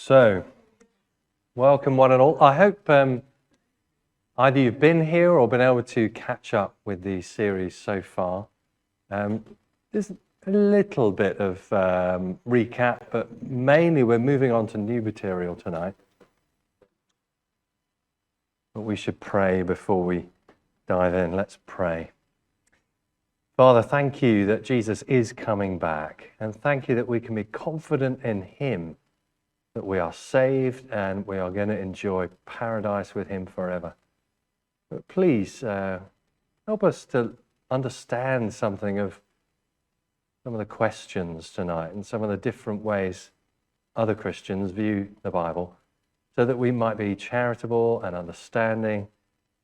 So, welcome one and all. I hope either you've been here or been able to catch up with the series so far. There's a little bit of recap, but mainly we're moving on to new material tonight. But we should pray before we dive in. Let's pray. Father, thank you that Jesus is coming back, and thank you that we can be confident in him, that we are saved and we are going to enjoy paradise with him forever. But please help us to understand something of some of the questions tonight and some of the different ways other Christians view the Bible, so that we might be charitable and understanding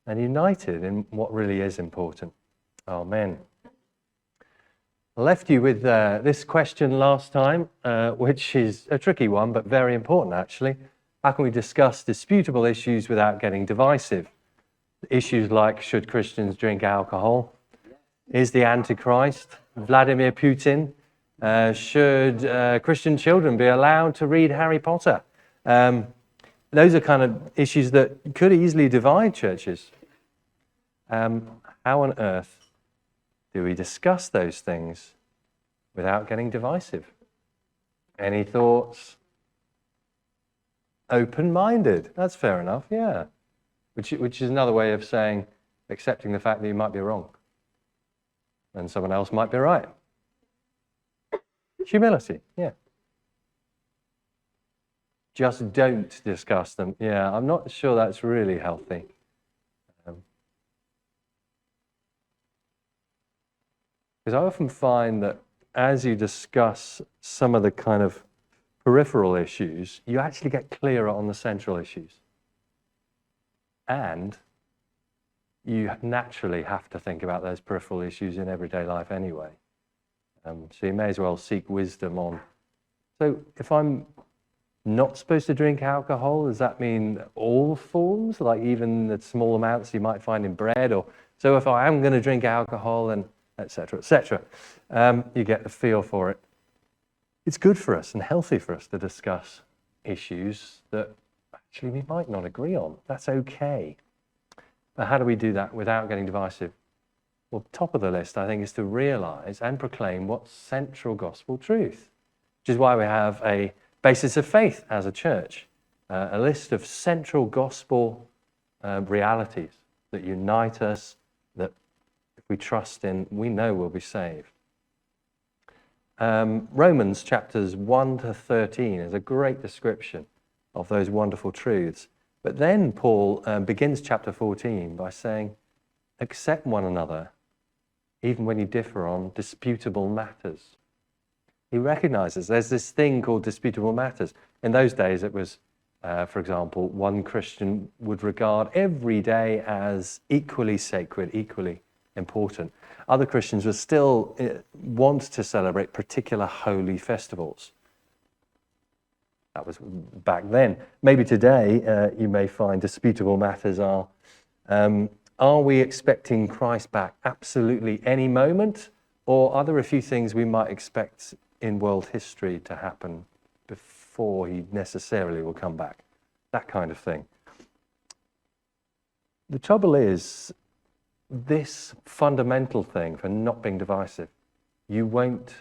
and united in what really is important. Amen. I left you with this question last time, which is a tricky one, but very important actually. How can we discuss disputable issues without getting divisive? Issues like, should Christians drink alcohol? Is the Antichrist Vladimir Putin? Should Christian children be allowed to read Harry Potter? Those are kind of issues that could easily divide churches. How on earth do we discuss those things without getting divisive? Any thoughts? Open-minded. That's fair enough, yeah. Which is another way of saying accepting the fact that you might be wrong and someone else might be right. Humility, yeah. Just don't discuss them. Yeah, I'm not sure that's really healthy. Because I often find that as you discuss some of the kind of peripheral issues, you actually get clearer on the central issues. And you naturally have to think about those peripheral issues in everyday life anyway. So you may as well seek wisdom on. So if I'm not supposed to drink alcohol, does that mean all forms, like even the small amounts you might find in bread? Or so if I am going to drink alcohol, and etc., etc., you get the feel for it. It's good for us and healthy for us to discuss issues that actually we might not agree on. That's okay. But how do we do that without getting divisive? Well, top of the list, I think, is to realize and proclaim what's central gospel truth, which is why we have a basis of faith as a church, a list of central gospel realities that unite us, that if we trust in, we know we'll be saved. Romans chapters 1 to 13 is a great description of those wonderful truths. But then Paul begins chapter 14 by saying, accept one another, even when you differ on disputable matters. He recognizes there's this thing called disputable matters. In those days, it was, for example, one Christian would regard every day as equally sacred, equally important. Other Christians would still want to celebrate particular holy festivals. That was back then. Maybe today you may find disputable matters are we expecting Christ back absolutely any moment? Or are there a few things we might expect in world history to happen before he necessarily will come back? That kind of thing. The trouble is, this fundamental thing for not being divisive, you won't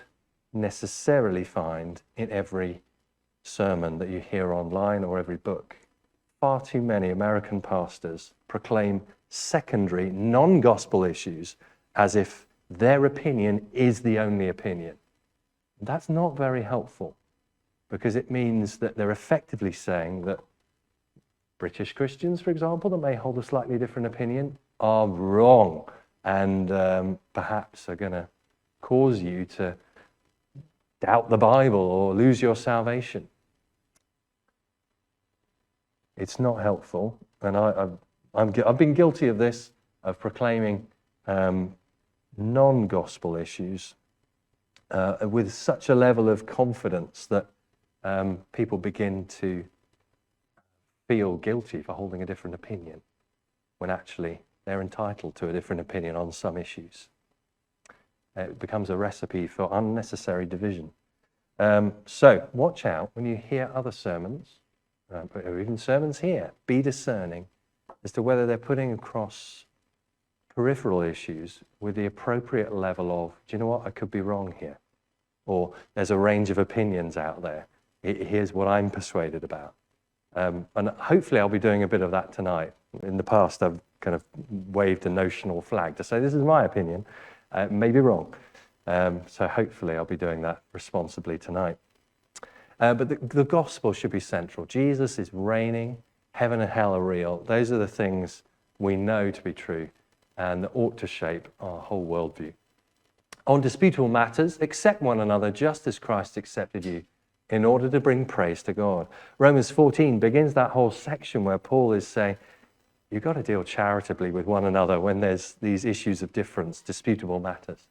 necessarily find in every sermon that you hear online or every book. Far too many American pastors proclaim secondary, non-gospel issues as if their opinion is the only opinion. That's not very helpful, because it means that they're effectively saying that British Christians, for example, that may hold a slightly different opinion, are wrong and perhaps are going to cause you to doubt the Bible or lose your salvation. It's not helpful, and I've been guilty of this, of proclaiming non-gospel issues with such a level of confidence that people begin to feel guilty for holding a different opinion, when actually they're entitled to a different opinion on some issues. It becomes a recipe for unnecessary division. So watch out when you hear other sermons or even sermons here, be discerning as to whether they're putting across peripheral issues with the appropriate level of, do you know what, I could be wrong here. Or there's a range of opinions out there. Here's what I'm persuaded about. And hopefully I'll be doing a bit of that tonight. In the past, I've kind of waved a notional flag to say, this is my opinion. It may be wrong. So hopefully I'll be doing that responsibly tonight. But the gospel should be central. Jesus is reigning. Heaven and hell are real. Those are the things we know to be true and that ought to shape our whole worldview. On disputable matters, accept one another just as Christ accepted you in order to bring praise to God. Romans 14 begins that whole section where Paul is saying, you've got to deal charitably with one another when there's these issues of difference, disputable matters.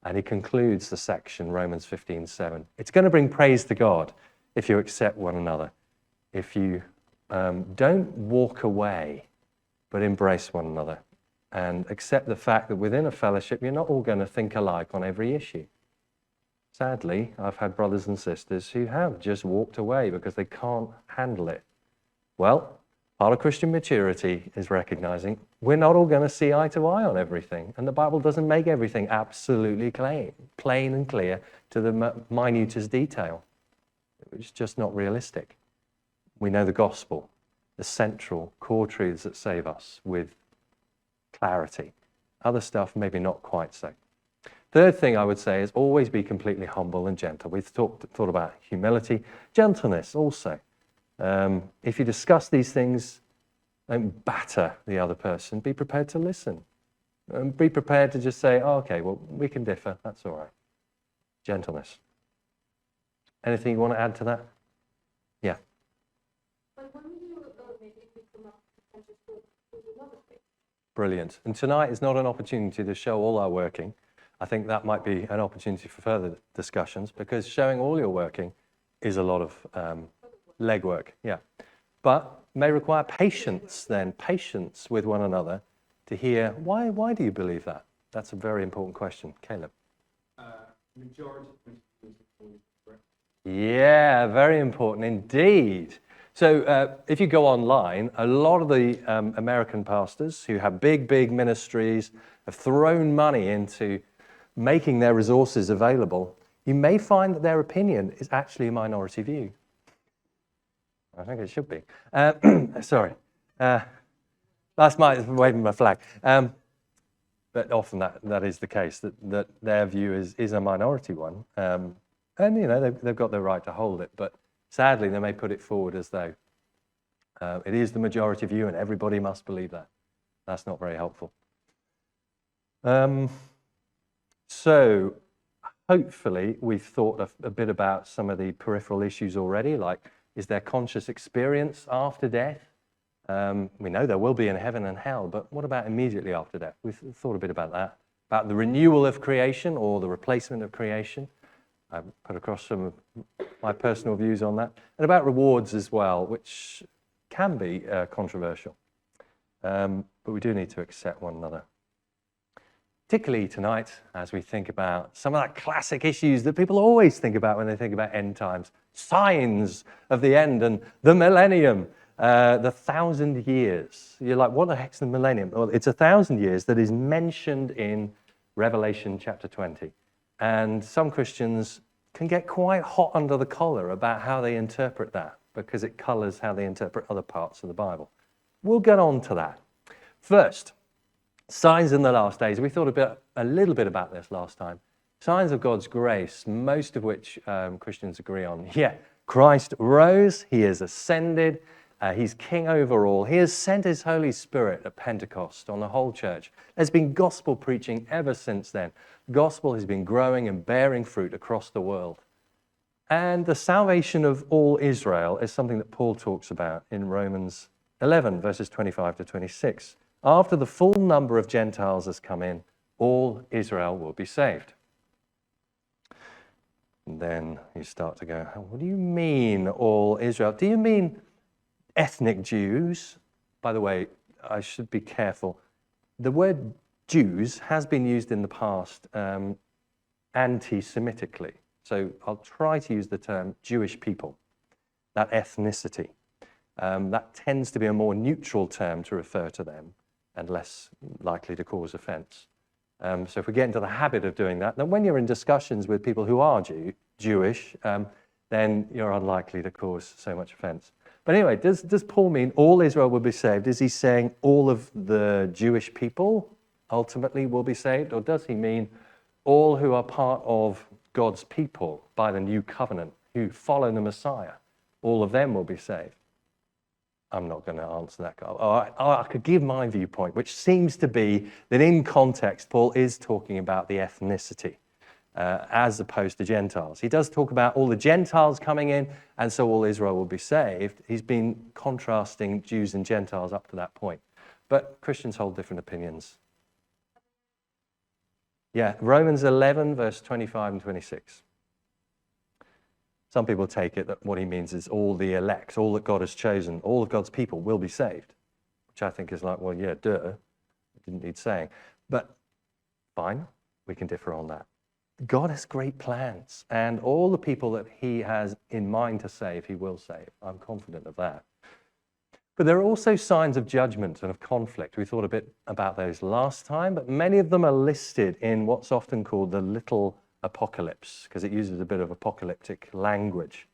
And he concludes the section, Romans 15:7. It's going to bring praise to God if you accept one another. If you don't walk away, but embrace one another and accept the fact that within a fellowship, you're not all going to think alike on every issue. Sadly, I've had brothers and sisters who have just walked away because they can't handle it. Well, part of Christian maturity is recognizing we're not all going to see eye to eye on everything. And the Bible doesn't make everything absolutely plain and clear to the minutest detail. It's just not realistic. We know the gospel, the central core truths that save us with clarity. Other stuff, maybe not quite so. Third thing I would say is always be completely humble and gentle. We've thought about humility, gentleness also. If you discuss these things, don't batter the other person. Be prepared to listen. And be prepared to just say, oh, okay, well, we can differ. That's all right. Gentleness. Anything you want to add to that? Yeah. Brilliant. And tonight is not an opportunity to show all our working. I think that might be an opportunity for further discussions because showing all your working is a lot of legwork. Yeah. But may require patience then, patience with one another to hear, why do you believe that? That's a very important question. Caleb. Majority of Yeah, very important indeed. So if you go online, a lot of the American pastors who have big ministries have thrown money into making their resources available. You may find that their opinion is actually a minority view. I think it should be. Sorry. Last night, waving my flag. But often that is the case, that their view is a minority one. And, you know, they've got the right to hold it. But sadly, they may put it forward as though it is the majority view and everybody must believe that. That's not very helpful. So hopefully we've thought a bit about some of the peripheral issues already, like is there conscious experience after death? We know there will be in heaven and hell, but what about immediately after death? We've thought a bit about that, about the renewal of creation or the replacement of creation. I've put across some of my personal views on that, and about rewards as well, which can be controversial. But we do need to accept one another. Particularly tonight, as we think about some of that classic issues that people always think about when they think about end times, signs of the end and the millennium, the 1,000 years. You're like, what the heck's the millennium? Well, it's 1,000 years that is mentioned in Revelation chapter 20. And some Christians can get quite hot under the collar about how they interpret that because it colors how they interpret other parts of the Bible. We'll get on to that. First, signs in the last days. We thought a little bit about this last time. Signs of God's grace, most of which Christians agree on. Yeah, Christ rose, he is ascended, he's king over all. He has sent his Holy Spirit at Pentecost on the whole church. There's been gospel preaching ever since then. Gospel has been growing and bearing fruit across the world. And the salvation of all Israel is something that Paul talks about in Romans 11, verses 25 to 26. After the full number of Gentiles has come in, all Israel will be saved. And then you start to go, what do you mean all Israel? Do you mean ethnic Jews? By the way, I should be careful. The word Jews has been used in the past anti-Semitically. So I'll try to use the term Jewish people, that ethnicity. That tends to be a more neutral term to refer to them and less likely to cause offense. So if we get into the habit of doing that, then when you're in discussions with people who are Jewish, then you're unlikely to cause so much offense. But anyway, does Paul mean all Israel will be saved? Is he saying all of the Jewish people ultimately will be saved? Or does he mean all who are part of God's people by the new covenant, who follow the Messiah, all of them will be saved? I'm not going to answer that. I could give my viewpoint, which seems to be that in context, Paul is talking about the ethnicity as opposed to Gentiles. He does talk about all the Gentiles coming in, and so all Israel will be saved. He's been contrasting Jews and Gentiles up to that point. But Christians hold different opinions. Yeah, Romans 11, verse 25 and 26. Some people take it that what he means is all the elect, all that God has chosen, all of God's people will be saved, which I think is like, well, yeah, duh. It didn't need saying. But fine, we can differ on that. God has great plans, and all the people that he has in mind to save, he will save. I'm confident of that. But there are also signs of judgment and of conflict. We thought a bit about those last time, but many of them are listed in what's often called the little apocalypse, because it uses a bit of apocalyptic language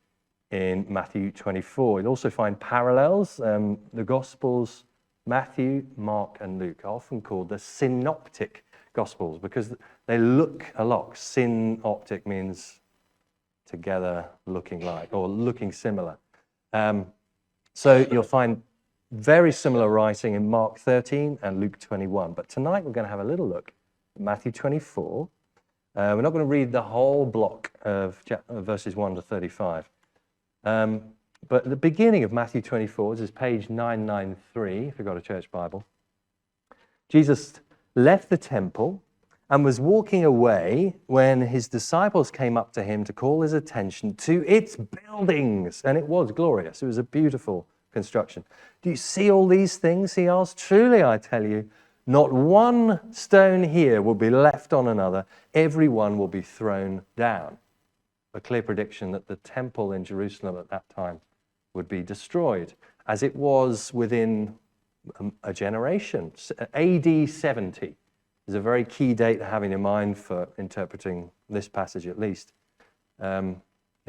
in Matthew 24. You'll also find parallels. The Gospels, Matthew, Mark, and Luke, are often called the synoptic Gospels because they look a lot. Synoptic means together, looking like, or looking similar. So you'll find very similar writing in Mark 13 and Luke 21. But tonight we're going to have a little look at Matthew 24. We're not going to read the whole block of verses 1 to 35. But at the beginning of Matthew 24, this is page 993, if you've got a church Bible. Jesus left the temple and was walking away when his disciples came up to him to call his attention to its buildings. And it was glorious. It was a beautiful construction. Do you see all these things? He asked. Truly, I tell you, not one stone here will be left on another. Every one will be thrown down. A clear prediction that the temple in Jerusalem at that time would be destroyed, as it was within a generation. AD 70 is a very key date to have in mind for interpreting this passage at least. In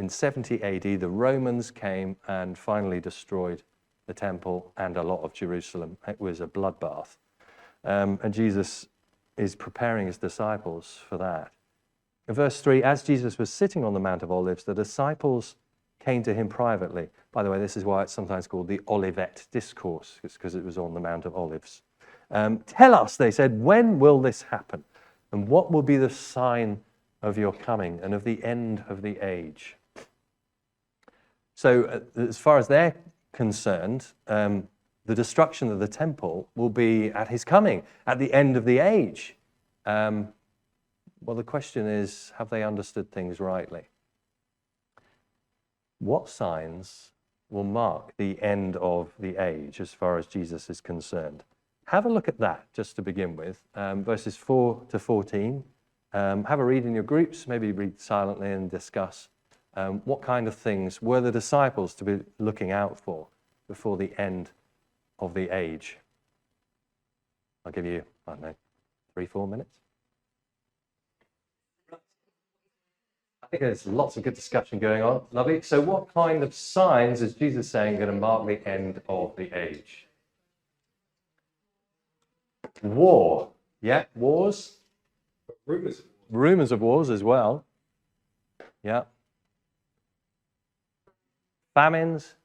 70 AD, the Romans came and finally destroyed the temple and a lot of Jerusalem. It was a bloodbath. And Jesus is preparing his disciples for that. In verse 3, as Jesus was sitting on the Mount of Olives, the disciples came to him privately. By the way, this is why it's sometimes called the Olivet Discourse. It's because it was on the Mount of Olives. Tell us, they said, when will this happen? And what will be the sign of your coming and of the end of the age? So as far as they're concerned, the destruction of the temple will be at his coming, at the end of the age. Well, the question is, have they understood things rightly? What signs will mark the end of the age as far as Jesus is concerned? Have a look at that just to begin with, verses 4 to 14. Have a read in your groups, maybe read silently and discuss what kind of things were the disciples to be looking out for before the end of the age. I'll give you, I don't know, 3-4 minutes. I think there's lots of good discussion going on. Lovely. So what kind of signs is Jesus saying going to mark the end of the age? War. Yeah, wars. Rumors of wars as well. Yeah. Famines.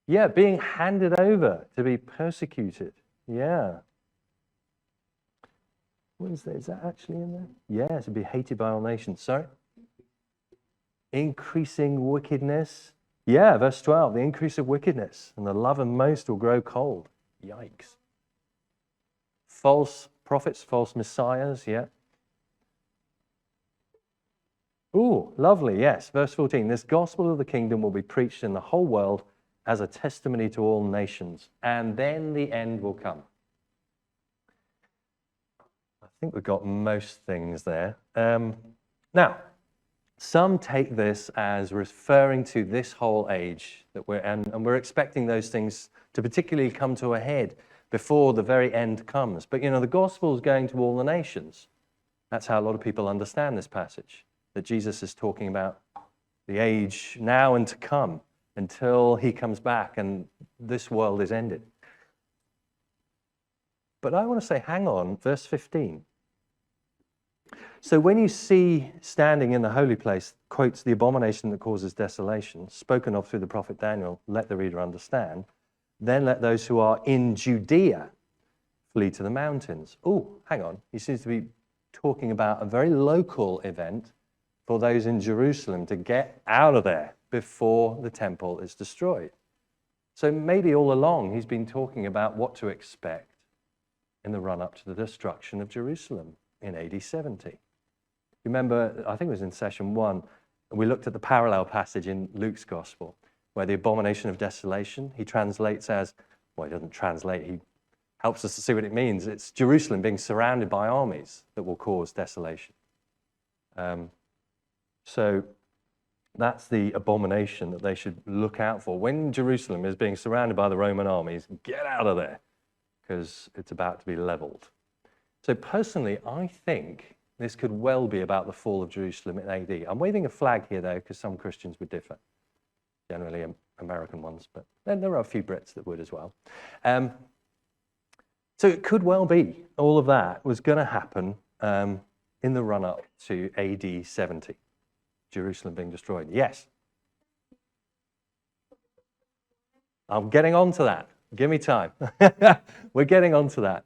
Yeah, being handed over to be persecuted. Yeah. What is that? Is that actually in there? Yeah, to be hated by all nations. Sorry? Increasing wickedness. Yeah, verse 12, the increase of wickedness, and the love of most will grow cold. Yikes. False prophets, false messiahs, yeah. Ooh, lovely, yes. Verse 14, this gospel of the kingdom will be preached in the whole world as a testimony to all nations, and then the end will come. I think we've got most things there. Now, Some take this as referring to this whole age that and we're expecting those things to particularly come to a head before the very end comes. But the gospel is going to all the nations. That's how a lot of people understand this passage, that Jesus is talking about the age now and to come until he comes back and this world is ended. But I want to say, hang on, verse 15. So when you see standing in the holy place, quotes the abomination that causes desolation, spoken of through the prophet Daniel, let the reader understand, then let those who are in Judea flee to the mountains. Oh, hang on. He seems to be talking about a very local event for those in Jerusalem to get out of there before the temple is destroyed. So maybe all along he's been talking about what to expect in the run-up to the destruction of Jerusalem in AD 70. Remember, I think it was in session 1, we looked at the parallel passage in Luke's Gospel, where the abomination of desolation, he translates as, well, he doesn't translate, he helps us to see what it means. It's Jerusalem being surrounded by armies that will cause desolation. So that's the abomination that they should look out for. When Jerusalem is being surrounded by the Roman armies, get out of there, because it's about to be leveled. So personally, I think this could well be about the fall of Jerusalem in AD. I'm waving a flag here, though, because some Christians would differ, generally American ones, but then there are a few Brits that would as well. So it could well be all of that was going to happen in the run-up to AD 70, Jerusalem being destroyed. Yes? I'm getting on to that. Give me time. We're getting on to that.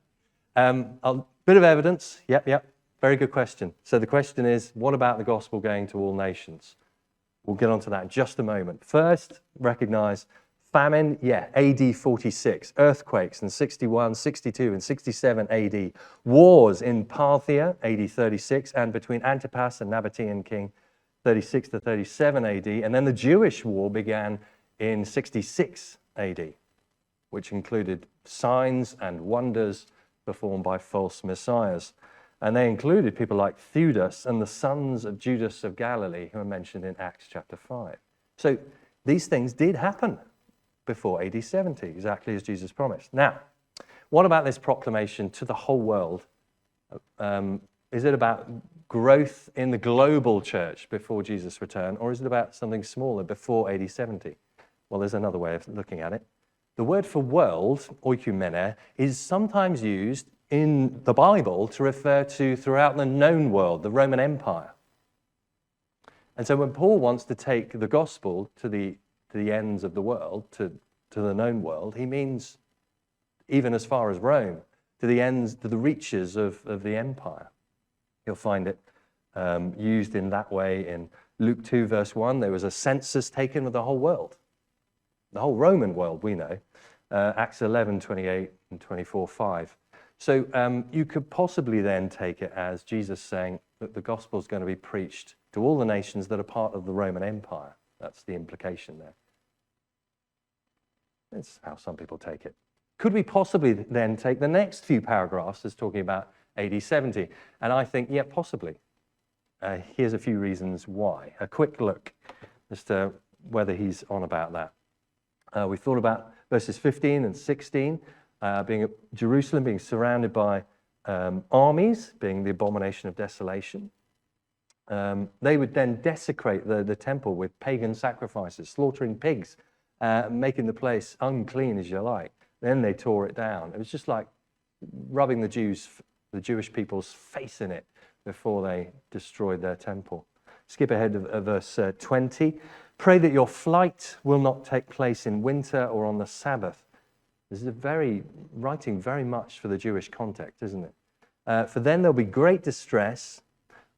Bit of evidence. Yep. Very good question. So the question is, what about the gospel going to all nations? We'll get on to that in just a moment. First, recognize famine, AD 46. Earthquakes in 61, 62, and 67 AD. Wars in Parthia, AD 36, and between Antipas and Nabatean king, 36 to 37 AD. And then the Jewish war began in 66 AD, which included signs and wonders performed by false messiahs. And they included people like Theudas and the sons of Judas of Galilee, who are mentioned in Acts chapter 5. So these things did happen before AD 70, exactly as Jesus promised. Now, what about this proclamation to the whole world? Is it about growth in the global church before Jesus' return, or is it about something smaller before AD 70? Well, there's another way of looking at it. The word for world, oikumene, is sometimes used in the Bible to refer to throughout the known world, the Roman Empire. And so when Paul wants to take the gospel to the ends of the world, to the known world, he means even as far as Rome, to the reaches of the empire. You'll find it used in that way in Luke 2, verse 1. There was a census taken of the whole world, the whole Roman world, we know. Acts 11, 28 and 24, 5. So you could possibly then take it as Jesus saying that the gospel is going to be preached to all the nations that are part of the Roman Empire. That's the implication there. That's how some people take it. Could we possibly then take the next few paragraphs as talking about AD 70? And I think, yeah, possibly. Here's a few reasons why. A quick look as to whether he's on about that. We thought about verses 15 and 16, Jerusalem being surrounded by armies, being the abomination of desolation. They would then desecrate the temple with pagan sacrifices, slaughtering pigs, making the place unclean as you like. Then they tore it down. It was just like rubbing the Jewish people's face in it before they destroyed their temple. Skip ahead of verse 20. Pray that your flight will not take place in winter or on the Sabbath. This is writing very much for the Jewish context, isn't it? For then there'll be great distress,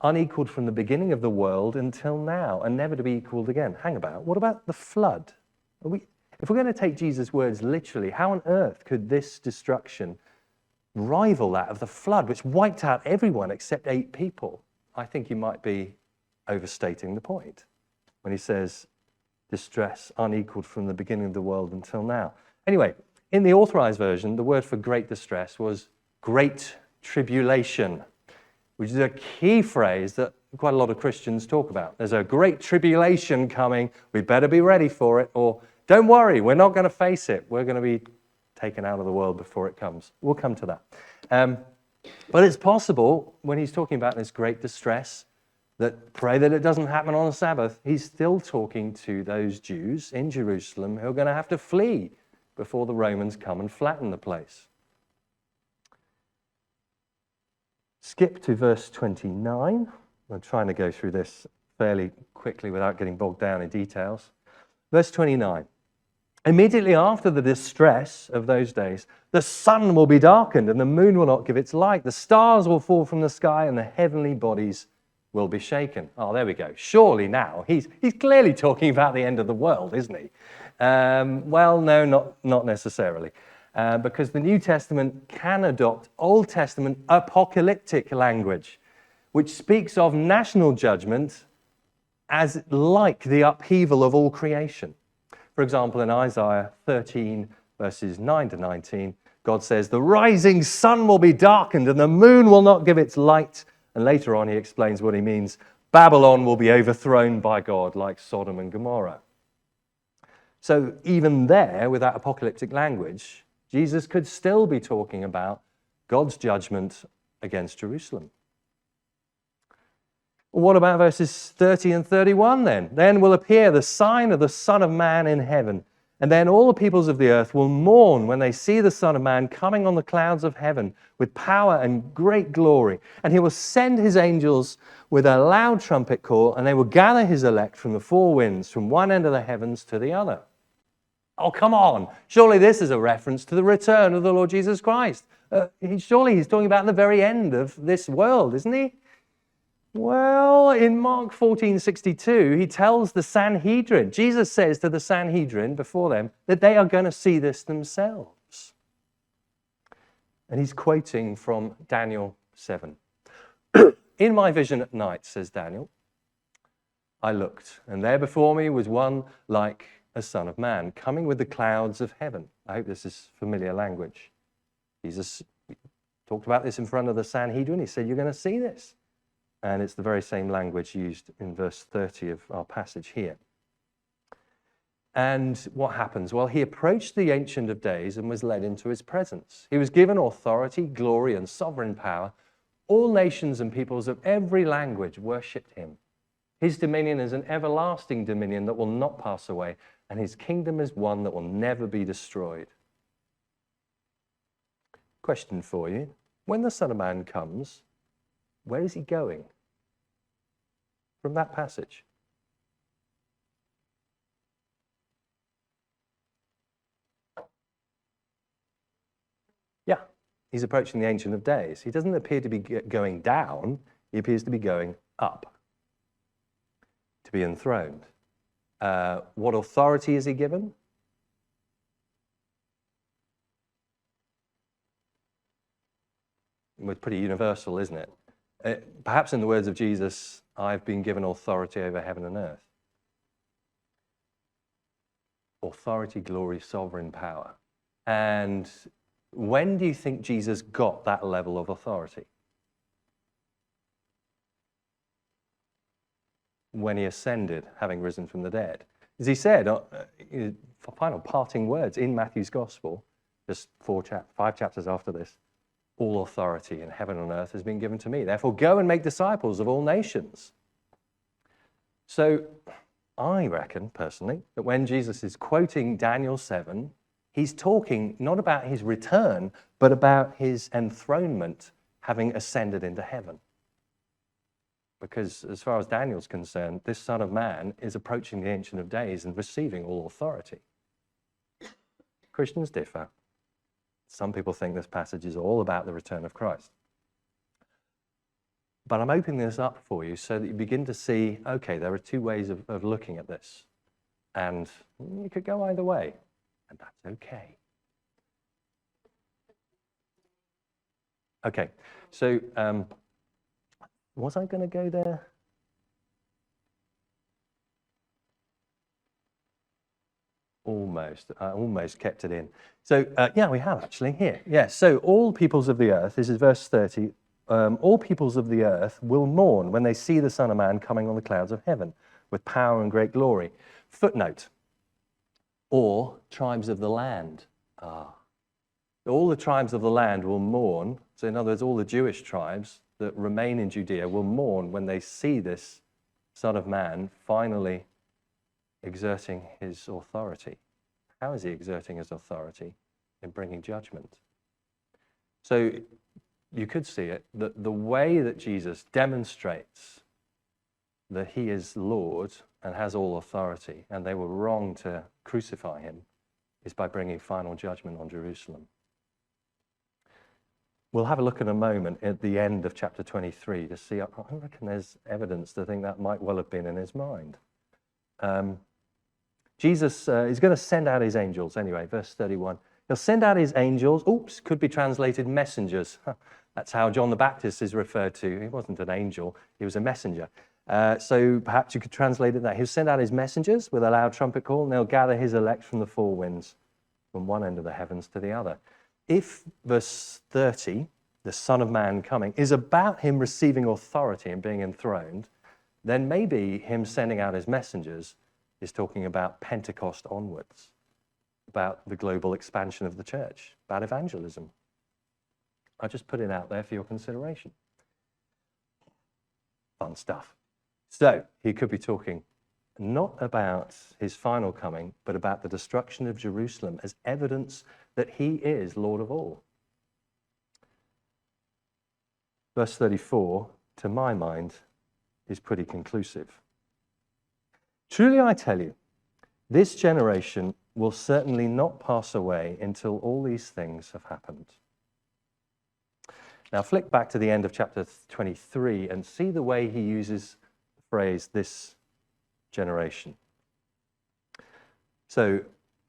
unequaled from the beginning of the world until now, and never to be equaled again. Hang about. What about the flood? If we're going to take Jesus' words literally, how on earth could this destruction rival that of the flood, which wiped out everyone except 8 people? I think he might be overstating the point when he says distress unequaled from the beginning of the world until now. Anyway, in the Authorized Version, the word for great distress was great tribulation. which is a key phrase that quite a lot of Christians talk about. There's a great tribulation coming. We better be ready for it. Or don't worry, we're not going to face it. We're going to be taken out of the world before it comes. We'll come to that. But it's possible when he's talking about this great distress that pray that it doesn't happen on the Sabbath. He's still talking to those Jews in Jerusalem who are going to have to flee before the Romans come and flatten the place. Skip to verse 29. I'm trying to go through this fairly quickly without getting bogged down in details. Verse 29. Immediately after the distress of those days, the sun will be darkened and the moon will not give its light. The stars will fall from the sky and the heavenly bodies will be shaken. Oh, there we go. Surely now. He's clearly talking about the end of the world, isn't he? Well, no, not necessarily. Because the New Testament can adopt Old Testament apocalyptic language, which speaks of national judgment as like the upheaval of all creation. For example, in Isaiah 13, verses 9 to 19, God says, "The rising sun will be darkened and the moon will not give its light." And later on, he explains what he means. Babylon will be overthrown by God like Sodom and Gomorrah. So even there, with that apocalyptic language, Jesus could still be talking about God's judgment against Jerusalem. What about verses 30 and 31 then? Then will appear the sign of the Son of Man in heaven, and then all the peoples of the earth will mourn when they see the Son of Man coming on the clouds of heaven with power and great glory. And he will send his angels with a loud trumpet call, and they will gather his elect from the four winds, from one end of the heavens to the other. Oh, come on. Surely this is a reference to the return of the Lord Jesus Christ. Surely he's talking about the very end of this world, isn't he? Well, in Mark 14:62, he tells the Sanhedrin, Jesus says to the Sanhedrin before them, that they are going to see this themselves. And he's quoting from Daniel 7. "In my vision at night," says Daniel, "I looked, and there before me was one like a son of man, coming with the clouds of heaven." I hope this is familiar language. Jesus talked about this in front of the Sanhedrin. He said, "You're going to see this." And it's the very same language used in verse 30 of our passage here. And what happens? Well, he approached the Ancient of Days and was led into his presence. He was given authority, glory, and sovereign power. All nations and peoples of every language worshipped him. His dominion is an everlasting dominion that will not pass away, and his kingdom is one that will never be destroyed. Question for you. When the Son of Man comes, where is he going? From that passage. Yeah, he's approaching the Ancient of Days. He doesn't appear to be going down. He appears to be going up, to be enthroned. What authority is he given? It's pretty universal, isn't it? Perhaps in the words of Jesus, "I've been given authority over heaven and earth." Authority, glory, sovereign power. And when do you think Jesus got that level of authority? When he ascended, having risen from the dead. As he said, final parting words in Matthew's Gospel, just 5 chapters after this, "All authority in heaven and earth has been given to me. Therefore, go and make disciples of all nations." So I reckon, personally, that when Jesus is quoting Daniel 7, he's talking not about his return, but about his enthronement, having ascended into heaven. Because as far as Daniel's concerned, this Son of Man is approaching the Ancient of Days and receiving all authority. Christians differ. Some people think this passage is all about the return of Christ. But I'm opening this up for you so that you begin to see, okay, there are two ways of looking at this. And you could go either way, and that's okay. Okay, so was I going to go there? Almost. I almost kept it in. So, yeah, we have actually here. Yes, so all peoples of the earth, this is verse 30, all peoples of the earth will mourn when they see the Son of Man coming on the clouds of heaven with power and great glory. Footnote, or tribes of the land. All the tribes of the land will mourn. So in other words, all the Jewish tribes that remain in Judea will mourn when they see this Son of Man finally exerting his authority. How is he exerting his authority? In bringing judgment. So you could see it, that the way that Jesus demonstrates that he is Lord and has all authority, and they were wrong to crucify him, is by bringing final judgment on Jerusalem. We'll have a look in a moment at the end of chapter 23 to see, I reckon there's evidence to think that might well have been in his mind. Jesus is going to send out his angels anyway, verse 31. He'll send out his angels, could be translated messengers. That's how John the Baptist is referred to. He wasn't an angel, he was a messenger. So perhaps you could translate it that. He'll send out his messengers with a loud trumpet call, and they'll gather his elect from the four winds, from one end of the heavens to the other. If verse 30, the Son of Man coming, is about him receiving authority and being enthroned, then maybe him sending out his messengers is talking about Pentecost onwards, about the global expansion of the church, about evangelism. I just put it out there for your consideration. Fun stuff. So he could be talking not about his final coming, but about the destruction of Jerusalem as evidence that he is Lord of all. Verse 34, to my mind, is pretty conclusive. Truly I tell you, this generation will certainly not pass away until all these things have happened. Now flick back to the end of chapter 23 and see the way he uses the phrase, this generation. So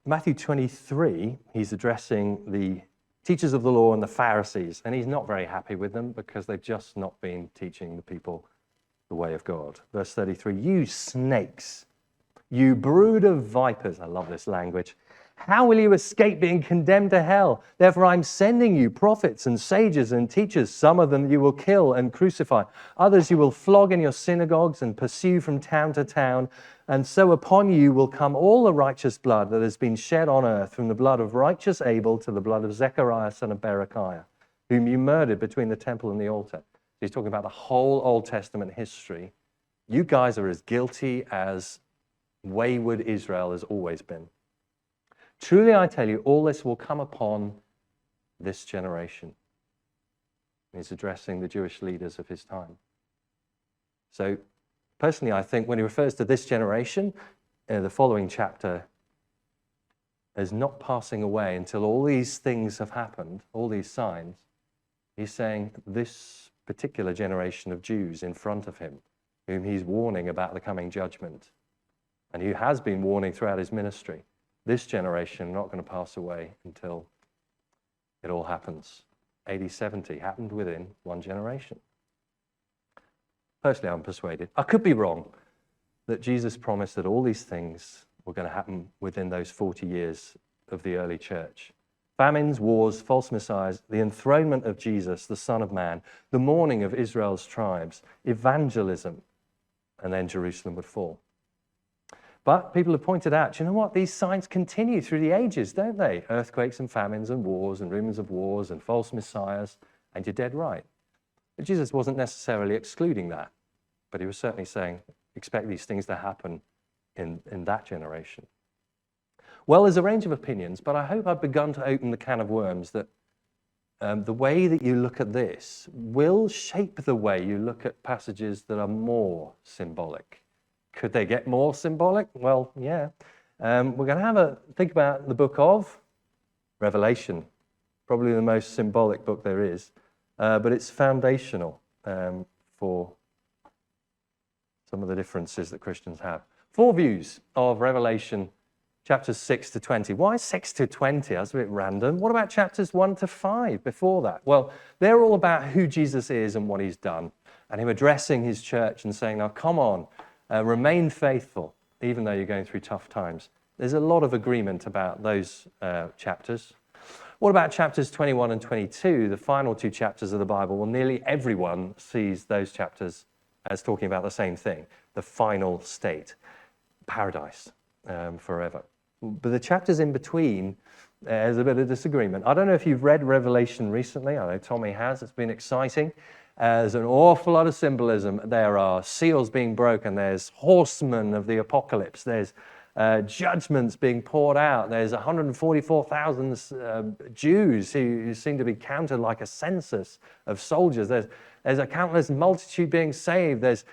Matthew 23, he's addressing the teachers of the law and the Pharisees, and he's not very happy with them because they've just not been teaching the people the way of God. Verse 33, you snakes, you brood of vipers. I love this language. How will you escape being condemned to hell? Therefore, I'm sending you prophets and sages and teachers. Some of them you will kill and crucify. Others you will flog in your synagogues and pursue from town to town. And so upon you will come all the righteous blood that has been shed on earth, from the blood of righteous Abel to the blood of Zechariah, son of Berechiah, whom you murdered between the temple and the altar. He's talking about the whole Old Testament history. You guys are as guilty as wayward Israel has always been. Truly I tell you, all this will come upon this generation. He's addressing the Jewish leaders of his time. So personally, I think when he refers to this generation, the following chapter, as not passing away until all these things have happened, all these signs, he's saying this particular generation of Jews in front of him, whom he's warning about the coming judgment, and who has been warning throughout his ministry, this generation not going to pass away until it all happens. AD 70 happened within one generation. Personally, I'm persuaded, I could be wrong, that Jesus promised that all these things were going to happen within those 40 years of the early church. Famines, wars, false messiahs, the enthronement of Jesus, the Son of Man, the mourning of Israel's tribes, evangelism, and then Jerusalem would fall. But people have pointed out, do you know what? These signs continue through the ages, don't they? Earthquakes and famines and wars and rumors of wars and false messiahs, and you're dead right. But Jesus wasn't necessarily excluding that, but he was certainly saying, expect these things to happen in that generation. Well, there's a range of opinions, but I hope I've begun to open the can of worms that the way that you look at this will shape the way you look at passages that are more symbolic. Could they get more symbolic? Well, yeah. We're going to have a think about the book of Revelation, probably the most symbolic book there is, but it's foundational for some of the differences that Christians have. 4 views of Revelation, chapters 6 to 20. Why 6 to 20? That's a bit random. What about chapters 1 to 5 before that? Well, they're all about who Jesus is and what he's done, and him addressing his church and saying, now come on, remain faithful, even though you're going through tough times. There's a lot of agreement about those chapters. What about chapters 21 and 22, the final two chapters of the Bible? Well, nearly everyone sees those chapters as talking about the same thing, the final state, paradise forever. But the chapters in between, there's a bit of disagreement. I don't know if you've read Revelation recently. I know Tommy has. It's been exciting. There's an awful lot of symbolism. There are seals being broken. There's horsemen of the apocalypse. There's judgments being poured out. There's 144,000 Jews who seem to be counted like a census of soldiers. There's a countless multitude being saved. There's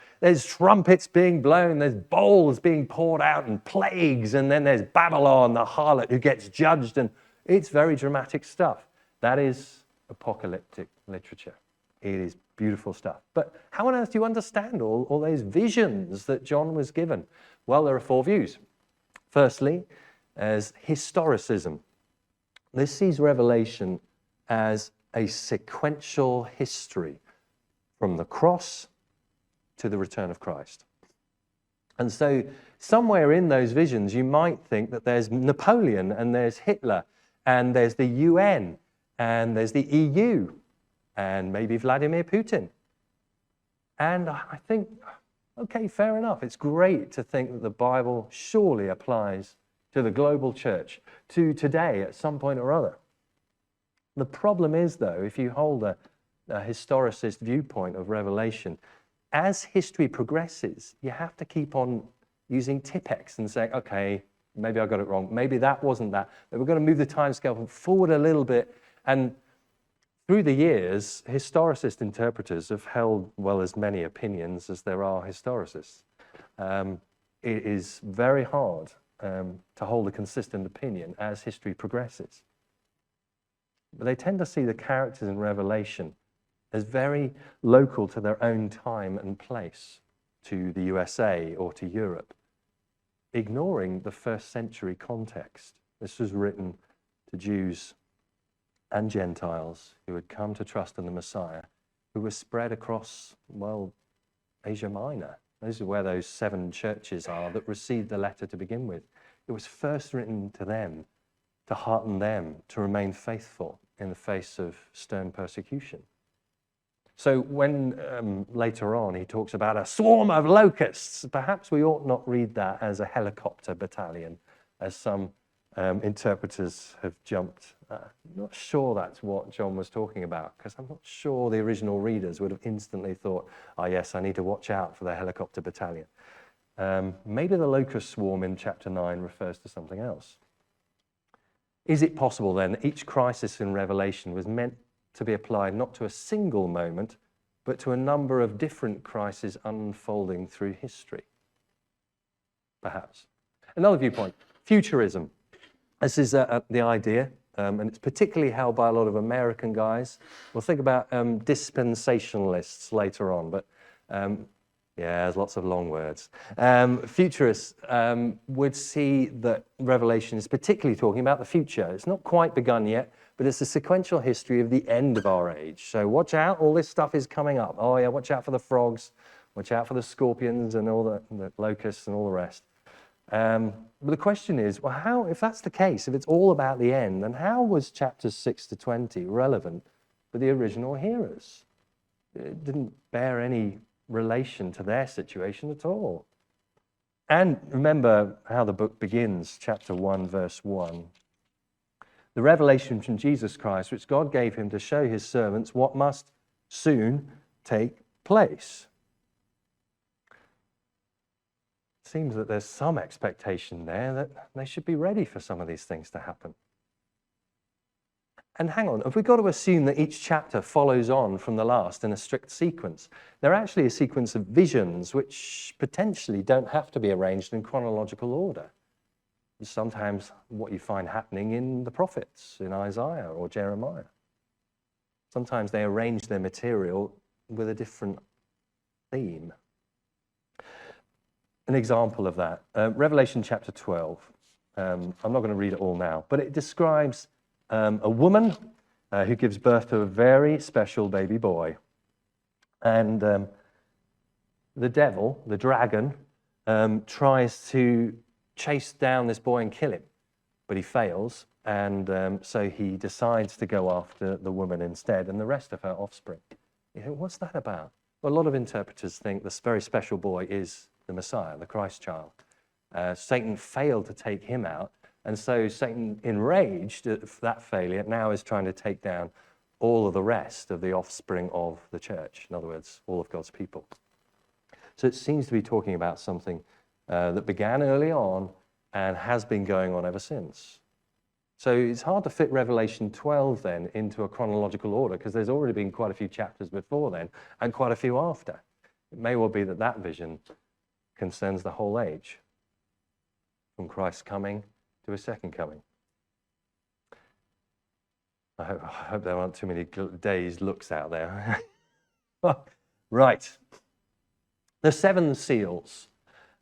trumpets being blown. There's bowls being poured out and plagues. And then there's Babylon, the harlot, who gets judged. And it's very dramatic stuff. That is apocalyptic literature. It is beautiful stuff. But how on earth do you understand all those visions that John was given? Well, there are four views. Firstly, as historicism. This sees Revelation as a sequential history from the cross to the return of Christ. And so somewhere in those visions, you might think that there's Napoleon and there's Hitler and there's the UN and there's the EU and maybe Vladimir Putin. And I think, okay, fair enough. It's great to think that the Bible surely applies to the global church, to today at some point or other. The problem is, though, if you hold a historicist viewpoint of Revelation, as history progresses, you have to keep on using Tipex and saying, okay, maybe I got it wrong. Maybe that wasn't that. But we're going to move the timescale forward a little bit. And through the years, historicist interpreters have held, well, as many opinions as there are historicists. It is very hard to hold a consistent opinion as history progresses. But they tend to see the characters in Revelation as very local to their own time and place, to the USA or to Europe, ignoring the first century context. This was written to Jews and Gentiles who had come to trust in the Messiah, who were spread across, well, Asia Minor. Those are where those 7 churches are that received the letter to begin with. It was first written to them, to hearten them, to remain faithful in the face of stern persecution. So when later on he talks about a swarm of locusts, perhaps we ought not read that as a helicopter battalion, as some interpreters have jumped. I'm not sure that's what John was talking about, because I'm not sure the original readers would have instantly thought, oh yes, I need to watch out for the helicopter battalion. Maybe the locust swarm in chapter 9 refers to something else. Is it possible then that each crisis in Revelation was meant to be applied not to a single moment, but to a number of different crises unfolding through history? Perhaps. Another viewpoint, futurism. This is the idea, and it's particularly held by a lot of American guys. We'll think about dispensationalists later on, but yeah, there's lots of long words. Futurists would see that Revelation is particularly talking about the future. It's not quite begun yet, but it's a sequential history of the end of our age. So watch out, all this stuff is coming up. Oh yeah, watch out for the frogs, watch out for the scorpions and all the locusts and all the rest. But the question is, well, how, if that's the case, if it's all about the end, then how was chapters 6 to 20 relevant for the original hearers? It didn't bear any relation to their situation at all. And remember how the book begins, chapter 1, verse 1. The revelation from Jesus Christ, which God gave him to show his servants what must soon take place. It seems that there's some expectation there that they should be ready for some of these things to happen. And hang on, have we got to assume that each chapter follows on from the last in a strict sequence? They're actually a sequence of visions which potentially don't have to be arranged in chronological order. It's sometimes what you find happening in the prophets, in Isaiah or Jeremiah. Sometimes they arrange their material with a different theme. An example of that, Revelation chapter 12. I'm not going to read it all now, but it describes a woman who gives birth to a very special baby boy. And the devil, the dragon, tries to chase down this boy and kill him, but he fails. And so he decides to go after the woman instead and the rest of her offspring. You know, what's that about? Well, a lot of interpreters think this very special boy is the Messiah, the Christ child. Satan failed to take him out, and so Satan, enraged at that failure, now is trying to take down all of the rest of the offspring of the church. In other words, all of God's people. So it seems to be talking about something that began early on and has been going on ever since. So it's hard to fit Revelation 12 then into a chronological order, because there's already been quite a few chapters before then and quite a few after. It may well be that that vision concerns the whole age, from Christ's coming to his second coming. I hope there aren't too many dazed looks out there. Right. The 7 seals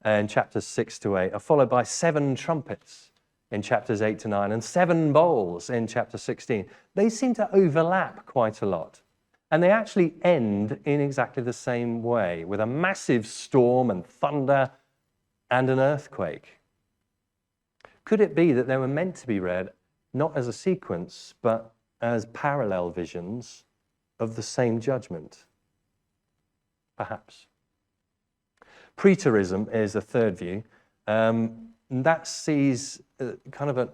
in chapters 6 to 8 are followed by 7 trumpets in chapters 8 to 9 and 7 bowls in chapter 16. They seem to overlap quite a lot. And they actually end in exactly the same way, with a massive storm and thunder and an earthquake. Could it be that they were meant to be read not as a sequence, but as parallel visions of the same judgment? Perhaps. Preterism is a third view. That sees kind of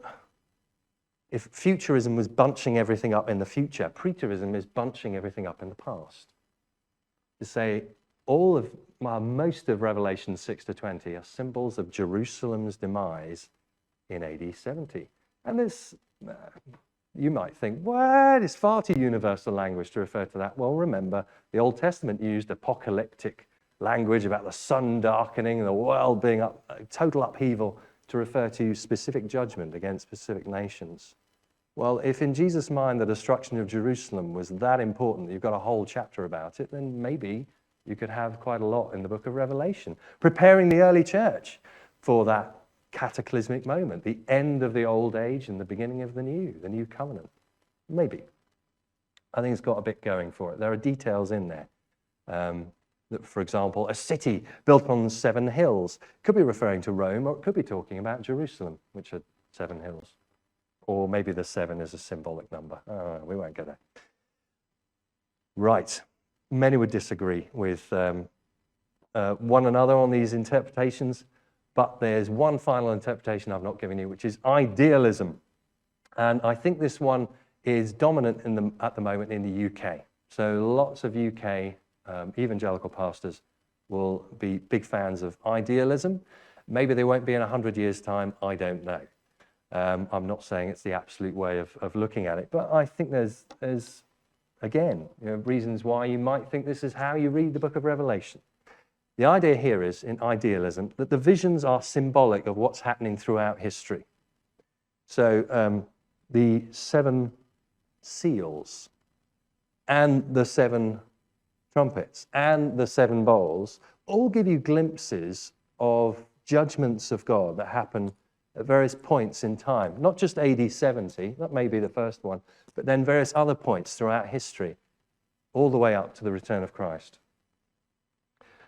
if futurism was bunching everything up in the future, preterism is bunching everything up in the past. To say most of Revelation 6 to 20 are symbols of Jerusalem's demise in AD 70. And this, you might think, what? It's far too universal language to refer to that. Well, remember, the Old Testament used apocalyptic language about the sun darkening and the world being total upheaval to refer to specific judgment against specific nations. Well, if in Jesus' mind the destruction of Jerusalem was that important that you've got a whole chapter about it, then maybe you could have quite a lot in the book of Revelation, preparing the early church for that cataclysmic moment, the end of the old age and the beginning of the new covenant. Maybe. I think it's got a bit going for it. There are details in there. That, for example, a city built on 7 hills could be referring to Rome, or it could be talking about Jerusalem, which are 7 hills. Or maybe the 7 is a symbolic number. Oh, we won't go there. Right. Many would disagree with one another on these interpretations, but there's one final interpretation I've not given you, which is idealism. And I think this one is dominant at the moment in the UK. So lots of UK evangelical pastors will be big fans of idealism. Maybe they won't be in 100 years' time, I don't know. I'm not saying it's the absolute way of looking at it, but I think there's again, reasons why you might think this is how you read the book of Revelation. The idea here is, in idealism, that the visions are symbolic of what's happening throughout history. So the 7 seals and the 7 trumpets and the 7 bowls all give you glimpses of judgments of God that happen at various points in time. Not just AD 70, that may be the first one, but then various other points throughout history, all the way up to the return of Christ.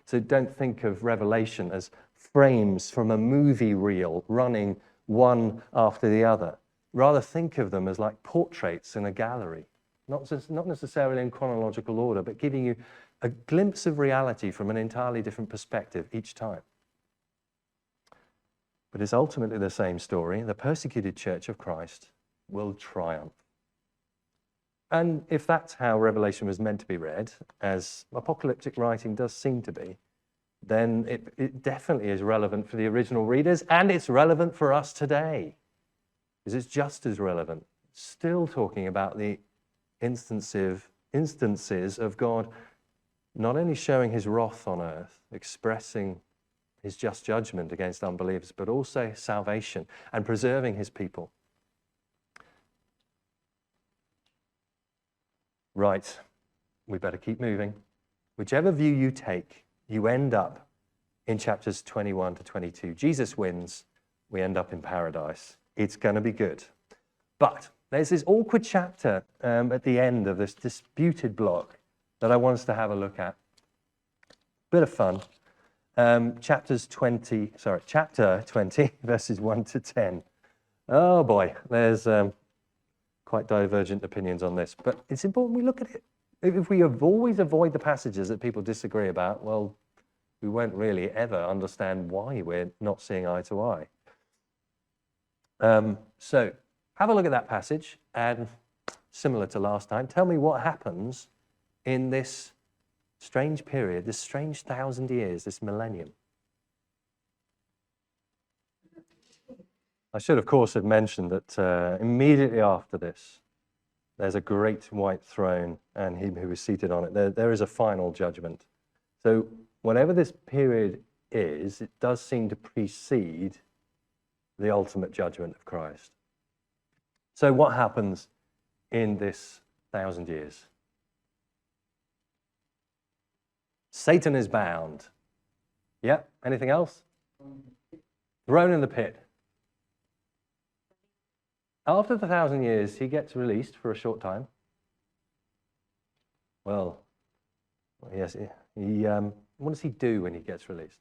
So don't think of Revelation as frames from a movie reel running one after the other. Rather think of them as like portraits in a gallery, not necessarily in chronological order, but giving you a glimpse of reality from an entirely different perspective each time. But it's ultimately the same story. The persecuted church of Christ will triumph. And if that's how Revelation was meant to be read, as apocalyptic writing does seem to be, then it definitely is relevant for the original readers, and it's relevant for us today, because it's just as relevant. Still talking about the instances of God not only showing his wrath on earth, expressing his just judgment against unbelievers, but also salvation and preserving his people. Right, we better keep moving. Whichever view you take, you end up in chapters 21 to 22. Jesus wins, we end up in paradise. It's going to be good. But there's this awkward chapter at the end of this disputed block that I want us to have a look at. Bit of fun. Chapter 20, verses 1 to 10. Oh boy, there's quite divergent opinions on this, but it's important we look at it. If we always avoid the passages that people disagree about, well, we won't really ever understand why we're not seeing eye to eye. So have a look at that passage, and similar to last time, tell me what happens in this strange period, this strange 1,000 years, this millennium. I should, of course, have mentioned that immediately after this, there's a great white throne and him who is seated on it. There is a final judgment. So whatever this period is, it does seem to precede the ultimate judgment of Christ. So what happens in this 1,000 years? Satan is bound. Yeah, anything else? Thrown in the pit. After the 1,000 years, he gets released for a short time. Well, yes, what does he do when he gets released?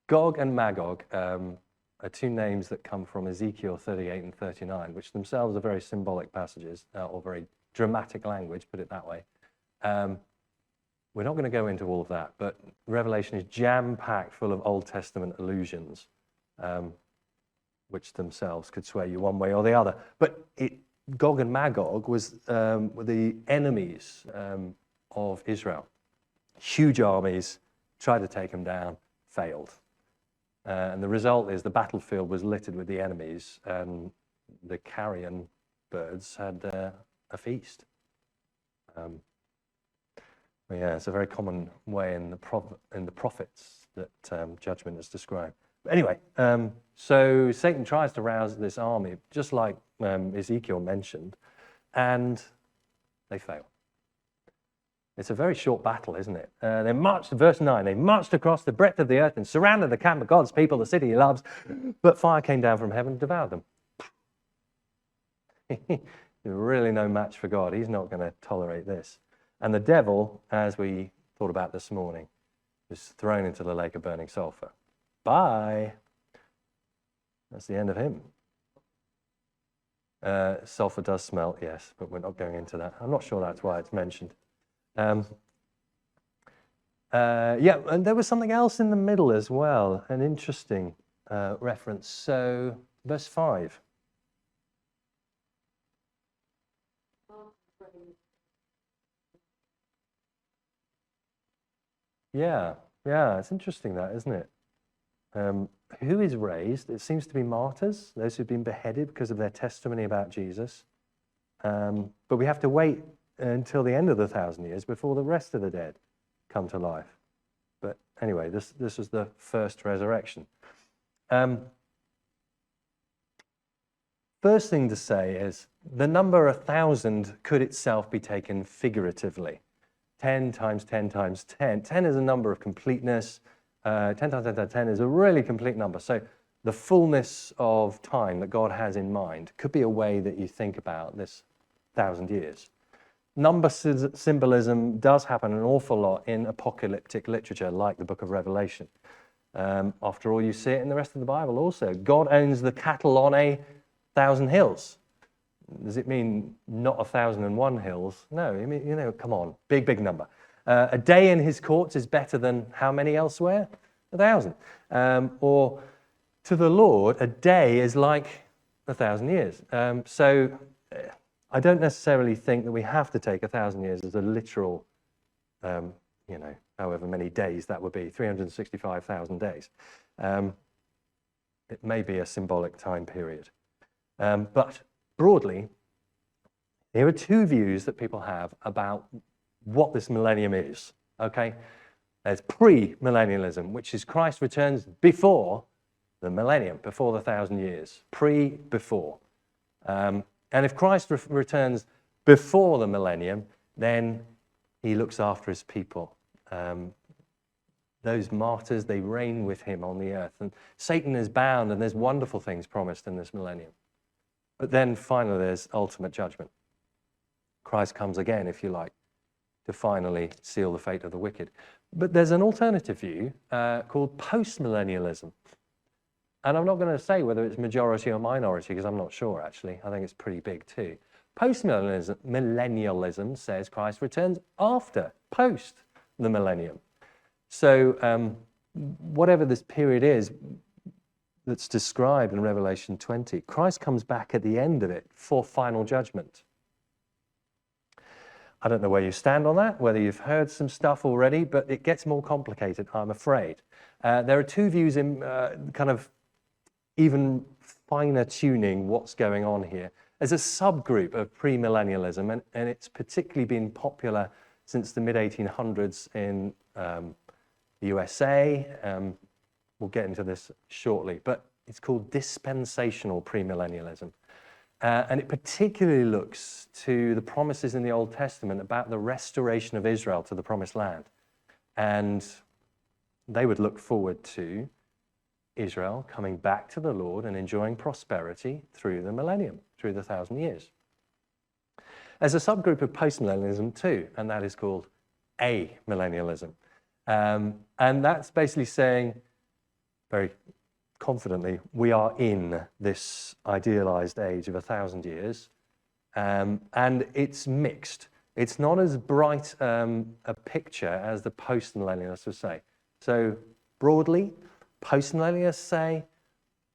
Gog and Magog are two names that come from Ezekiel 38 and 39, which themselves are very symbolic passages, or very dramatic language, put it that way. We're not going to go into all of that, but Revelation is jam-packed full of Old Testament allusions, which themselves could sway you one way or the other. But Gog and Magog were the enemies of Israel. Huge armies, tried to take them down, failed. And the result is the battlefield was littered with the enemies, and the carrion birds had a feast. Yeah, it's a very common way in the prophets that judgment is described. But anyway, so Satan tries to rouse this army, just like Ezekiel mentioned, and they fail. It's a very short battle, isn't it? They marched, verse 9, they marched across the breadth of the earth and surrounded the camp of God's people, the city he loves, but fire came down from heaven and devoured them. Really no match for God. He's not going to tolerate this. And the devil, as we thought about this morning, is thrown into the lake of burning sulfur. Bye. That's the end of him. Sulfur does smell, yes, but we're not going into that. I'm not sure that's why it's mentioned. Yeah, and there was something else in the middle as well, an interesting reference. So, verse 5. Yeah, it's interesting that, isn't it? Who is raised? It seems to be martyrs, those who've been beheaded because of their testimony about Jesus. But we have to wait until the end of the 1,000 years before the rest of the dead come to life. But anyway, this was the first resurrection. First thing to say is the number 1,000 could itself be taken figuratively. 10 times 10 times 10. 10 is a number of completeness. 10 times 10 times 10 is a really complete number. So the fullness of time that God has in mind could be a way that you think about this 1,000 years. Number symbolism does happen an awful lot in apocalyptic literature, like the book of Revelation. After all, you see it in the rest of the Bible also. God owns the cattle on 1,000 hills. Does it mean not 1,001 hills? No, I mean, come on, big number. A day in his courts is better than how many elsewhere? 1,000. Or to the Lord, a day is like 1,000 years. So I don't necessarily think that we have to take 1,000 years as a literal, however many days that would be, 365,000 days. It may be a symbolic time period. But broadly, there are two views that people have about what this millennium is, okay? There's pre-millennialism, which is Christ returns before the millennium, before the 1,000 years, before. And if Christ returns before the millennium, then he looks after his people. Those martyrs, they reign with him on the earth. And Satan is bound, and there's wonderful things promised in this millennium. But then finally, there's ultimate judgment. Christ comes again, if you like. to finally seal the fate of the wicked. But there's an alternative view called postmillennialism. And I'm not going to say whether it's majority or minority, because I'm not sure, actually. I think it's pretty big, too. Postmillennialism says Christ returns after, post the millennium. So whatever this period is that's described in Revelation 20, Christ comes back at the end of it for final judgment. I don't know where you stand on that, whether you've heard some stuff already, but it gets more complicated, I'm afraid. There are two views in kind of even finer tuning what's going on here. There's a subgroup of premillennialism, and it's particularly been popular since the mid-1800s in the USA. We'll get into this shortly, but it's called dispensational premillennialism. And it particularly looks to the promises in the Old Testament about the restoration of Israel to the Promised Land. And they would look forward to Israel coming back to the Lord and enjoying prosperity through the millennium, through the 1,000 years. There's a subgroup of postmillennialism too, and that is called amillennialism. And that's basically saying, very confidently, we are in this idealized age of 1,000 years, and it's mixed. It's not as bright a picture as the postmillennialists would say. So broadly, postmillennialists say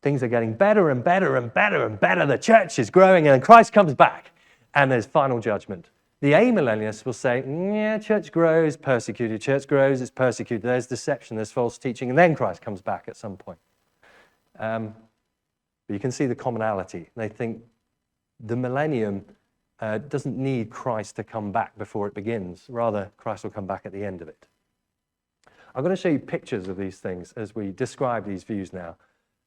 things are getting better and better and better and better. The church is growing and Christ comes back and there's final judgment. The amillennialists will say, yeah, church grows, persecuted. Church grows, it's persecuted. There's deception, there's false teaching, and then Christ comes back at some point. But you can see the commonality. They think the millennium doesn't need Christ to come back before it begins. Rather, Christ will come back at the end of it. I'm going to show you pictures of these things as we describe these views now.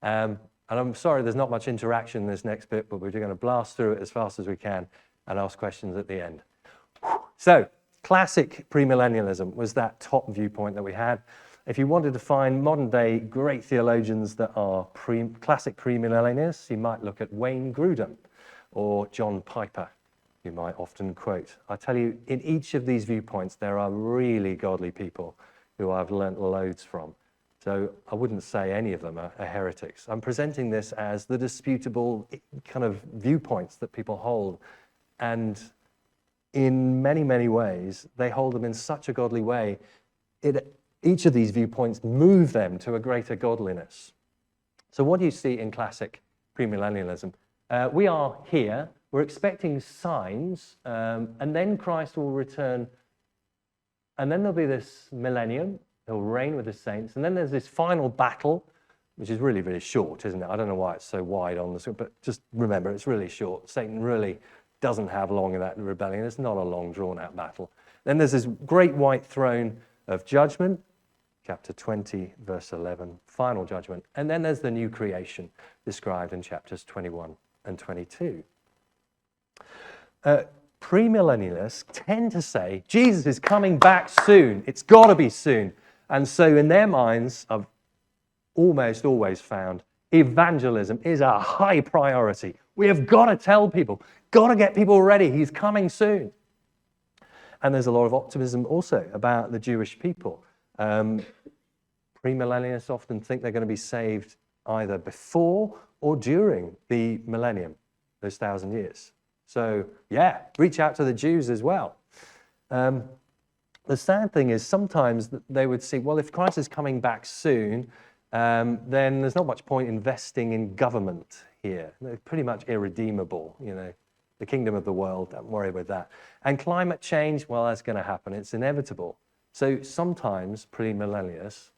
And I'm sorry there's not much interaction in this next bit, but we're going to blast through it as fast as we can and ask questions at the end. So, classic premillennialism was that top viewpoint that we had. If you wanted to find modern-day great theologians that are classic premillennialists, you might look at Wayne Grudem or John Piper, you might often quote. I tell you, in each of these viewpoints, there are really godly people who I've learnt loads from. So I wouldn't say any of them are heretics. I'm presenting this as the disputable kind of viewpoints that people hold. And in many, many ways, they hold them in such a godly way. Each of these viewpoints move them to a greater godliness. So what do you see in classic premillennialism? We are here, we're expecting signs, and then Christ will return, and then there'll be this millennium, he'll reign with the saints, and then there's this final battle, which is really, really short, isn't it? I don't know why it's so wide on the screen, but just remember, it's really short. Satan really doesn't have long in that rebellion. It's not a long, drawn-out battle. Then there's this great white throne of judgment, chapter 20, verse 11, final judgment. And then there's the new creation described in chapters 21 and 22. Premillennialists tend to say, Jesus is coming back soon. It's got to be soon. And so in their minds, I've almost always found, evangelism is a high priority. We have got to tell people, got to get people ready. He's coming soon. And there's a lot of optimism also about the Jewish people. Premillennialists often think they're going to be saved either before or during the millennium, those 1,000 years. So, yeah, reach out to the Jews as well. The sad thing is sometimes they would see, well, if Christ is coming back soon, then there's not much point investing in government here. They're pretty much irredeemable, you know. The kingdom of the world, don't worry with that. And climate change, well, that's going to happen. It's inevitable. So sometimes premillennialists,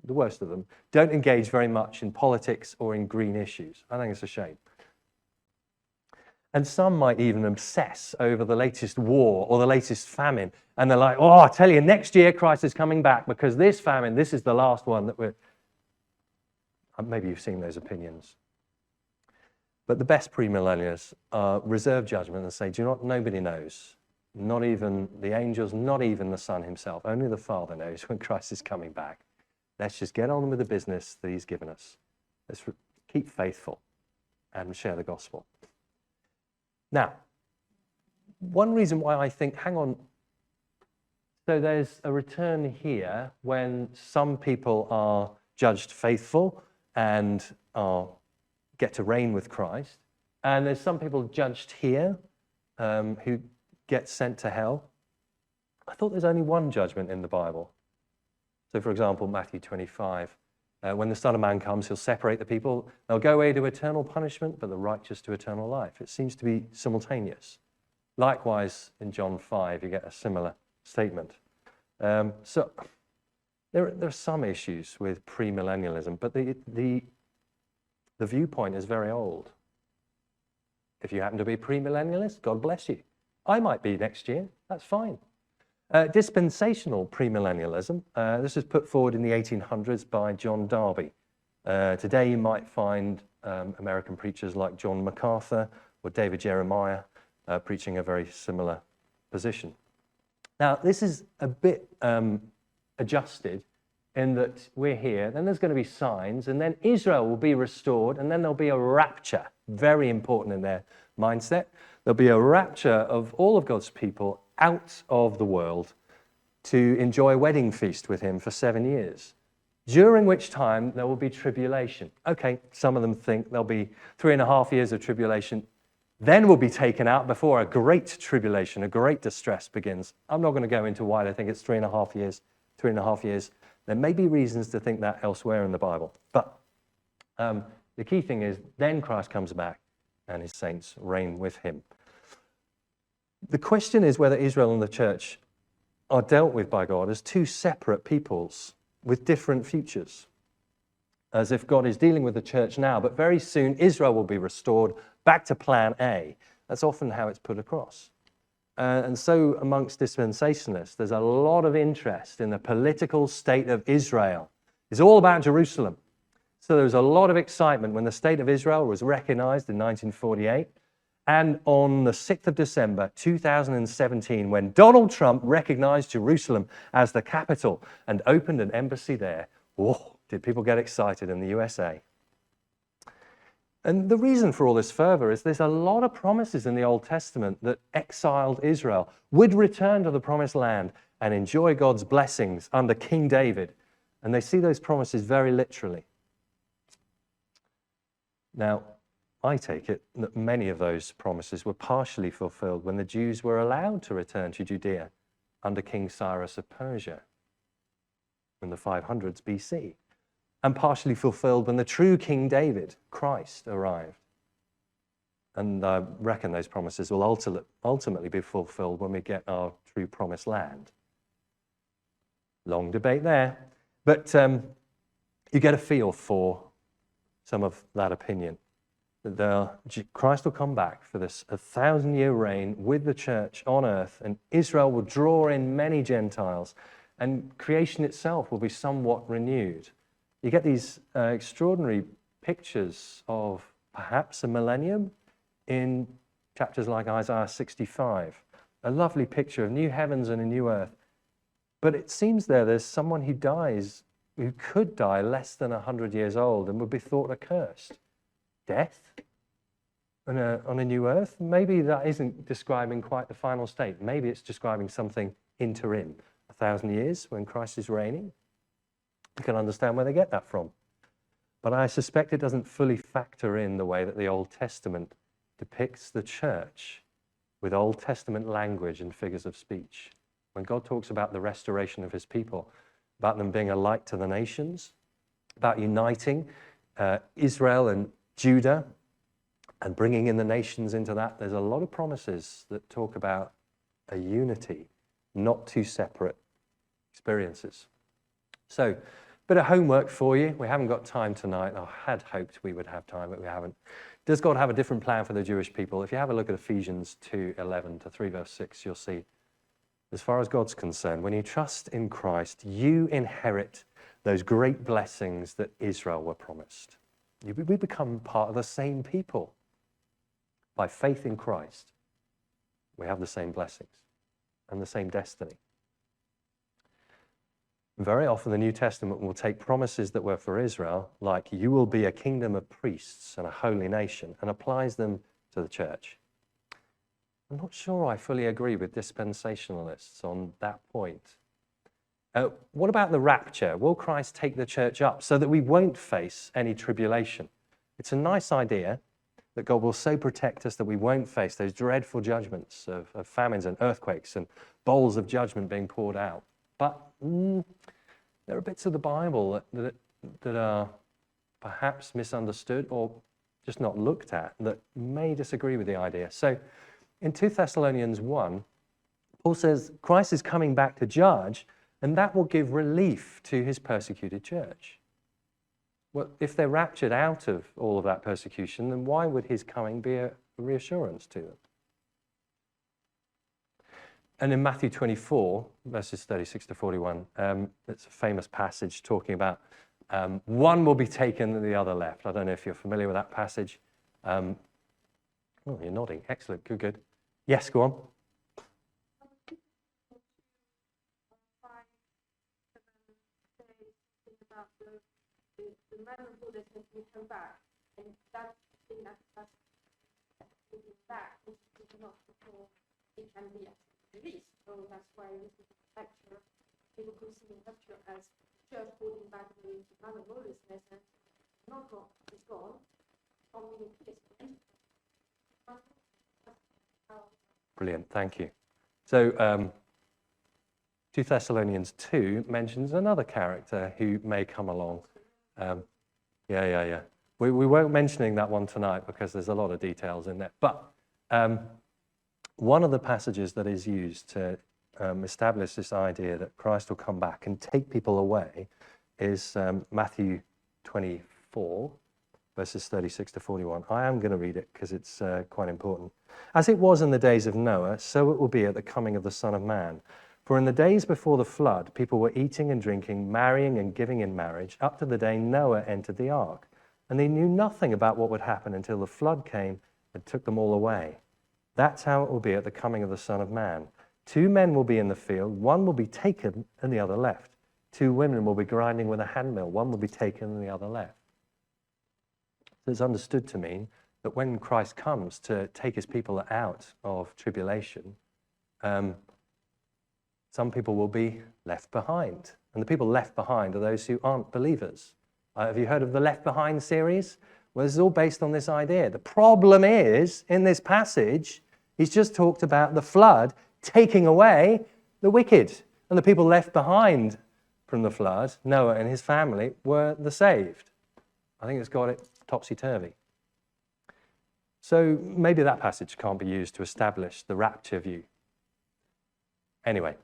the worst of them, don't engage very much in politics or in green issues. I think it's a shame. And some might even obsess over the latest war or the latest famine. And they're like, oh, I tell you, next year Christ is coming back because this famine, this is the last one that we're... Maybe you've seen those opinions. But the best premillennialists reserve judgment and say, do you know what? Nobody knows. Not even the angels, not even the Son himself. Only the Father knows when Christ is coming back. Let's just get on with the business that he's given us. Let's keep faithful and share the gospel. Now, one reason why I think, hang on, So there's a return here when some people are judged faithful and get to reign with Christ. And there's some people judged here who get sent to hell. I thought there's only one judgment in the Bible. So, for example, Matthew 25, when the Son of Man comes, he'll separate the people. They'll go away to eternal punishment, but the righteous to eternal life. It seems to be simultaneous. Likewise, in John 5, you get a similar statement. So there are some issues with premillennialism, but the viewpoint is very old. If you happen to be premillennialist, God bless you. I might be next year. That's fine. Dispensational premillennialism, this was put forward in the 1800s by John Darby. Today you might find American preachers like John MacArthur or David Jeremiah preaching a very similar position. Now, this is a bit adjusted in that we're here, then there's going to be signs, and then Israel will be restored, and then there'll be a rapture, very important in their mindset. There'll be a rapture of all of God's people out of the world to enjoy a wedding feast with him for 7 years, during which time there will be tribulation. Okay, some of them think there'll be 3.5 years of tribulation, then we'll be taken out before a great tribulation, a great distress begins. I'm not going to go into why they think it's 3.5 years, 3.5 years. There may be reasons to think that elsewhere in the Bible. But the key thing is then Christ comes back and his saints reign with him. The question is whether Israel and the church are dealt with by God as two separate peoples with different futures. As if God is dealing with the church now, but very soon Israel will be restored back to plan A. That's often how it's put across. And so amongst dispensationalists, there's a lot of interest in the political state of Israel. It's all about Jerusalem. So there was a lot of excitement when the state of Israel was recognized in 1948. And on the 6th of December, 2017, when Donald Trump recognized Jerusalem as the capital and opened an embassy there, whoa, did people get excited in the USA? And the reason for all this fervor is there's a lot of promises in the Old Testament that exiled Israel would return to the promised land and enjoy God's blessings under King David. And they see those promises very literally. Now, I take it that many of those promises were partially fulfilled when the Jews were allowed to return to Judea under King Cyrus of Persia in the 500s BC, and partially fulfilled when the true King David, Christ, arrived. And I reckon those promises will ultimately be fulfilled when we get our true promised land. Long debate there, but you get a feel for some of that opinion. Christ will come back for this 1,000-year reign with the church on earth, and Israel will draw in many Gentiles, and creation itself will be somewhat renewed. You get these extraordinary pictures of perhaps a millennium in chapters like Isaiah 65. A lovely picture of new heavens and a new earth. But it seems there's someone who dies, who could die less than 100 years old and would be thought accursed. Death on a new earth? Maybe that isn't describing quite the final state. Maybe it's describing something interim, 1,000 years when Christ is reigning. You can understand where they get that from. But I suspect it doesn't fully factor in the way that the Old Testament depicts the church with Old Testament language and figures of speech. When God talks about the restoration of his people, about them being a light to the nations, about uniting Israel and Judah and bringing in the nations into that, there's a lot of promises that talk about a unity, not two separate experiences. So, a bit of homework for you. We haven't got time tonight. I had hoped we would have time, but we haven't. Does God have a different plan for the Jewish people? If you have a look at Ephesians 2:11 to 3 verse 6, you'll see, as far as God's concerned, when you trust in Christ, you inherit those great blessings that Israel were promised. We become part of the same people. By faith in Christ, we have the same blessings and the same destiny. Very often the New Testament will take promises that were for Israel, like you will be a kingdom of priests and a holy nation, and applies them to the church. I'm not sure I fully agree with dispensationalists on that point. What about the rapture? Will Christ take the church up so that we won't face any tribulation? It's a nice idea that God will so protect us that we won't face those dreadful judgments of famines and earthquakes and bowls of judgment being poured out. But there are bits of the Bible that are perhaps misunderstood or just not looked at that may disagree with the idea. So in 2 Thessalonians 1, Paul says Christ is coming back to judge, and that will give relief to his persecuted church. Well, if they're raptured out of all of that persecution, then why would his coming be a reassurance to them? And in Matthew 24, verses 36 to 41, it's a famous passage talking about one will be taken and the other left. I don't know if you're familiar with that passage. Oh, you're nodding. Excellent. Good, good. Yes, go on. The man of God that says we come back, and that's the thing that's back, which is not before it can be released. So that's why this is a lecture. People could see the lecture as church holding back the man of lawlessness, and not God is gone. Only the place. Brilliant, thank you. So 2 Thessalonians 2 mentions another character who may come along. We won't mentioning that one tonight because there's a lot of details in there. But one of the passages that is used to establish this idea that Christ will come back and take people away is Matthew 24, verses 36 to 41. I am going to read it because it's quite important. As it was in the days of Noah, so it will be at the coming of the Son of Man. For in the days before the flood, people were eating and drinking, marrying and giving in marriage, up to the day Noah entered the ark. And they knew nothing about what would happen until the flood came and took them all away. That's how it will be at the coming of the Son of Man. 2 men will be in the field, one will be taken and the other left. 2 women will be grinding with a handmill, one will be taken and the other left. So it's understood to mean that when Christ comes to take his people out of tribulation, some people will be left behind. And the people left behind are those who aren't believers. Have you heard of the Left Behind series? Well, this is all based on this idea. The problem is, in this passage, he's just talked about the flood taking away the wicked. And the people left behind from the flood, Noah and his family, were the saved. I think it's got it topsy-turvy. So maybe that passage can't be used to establish the rapture view. Anyway,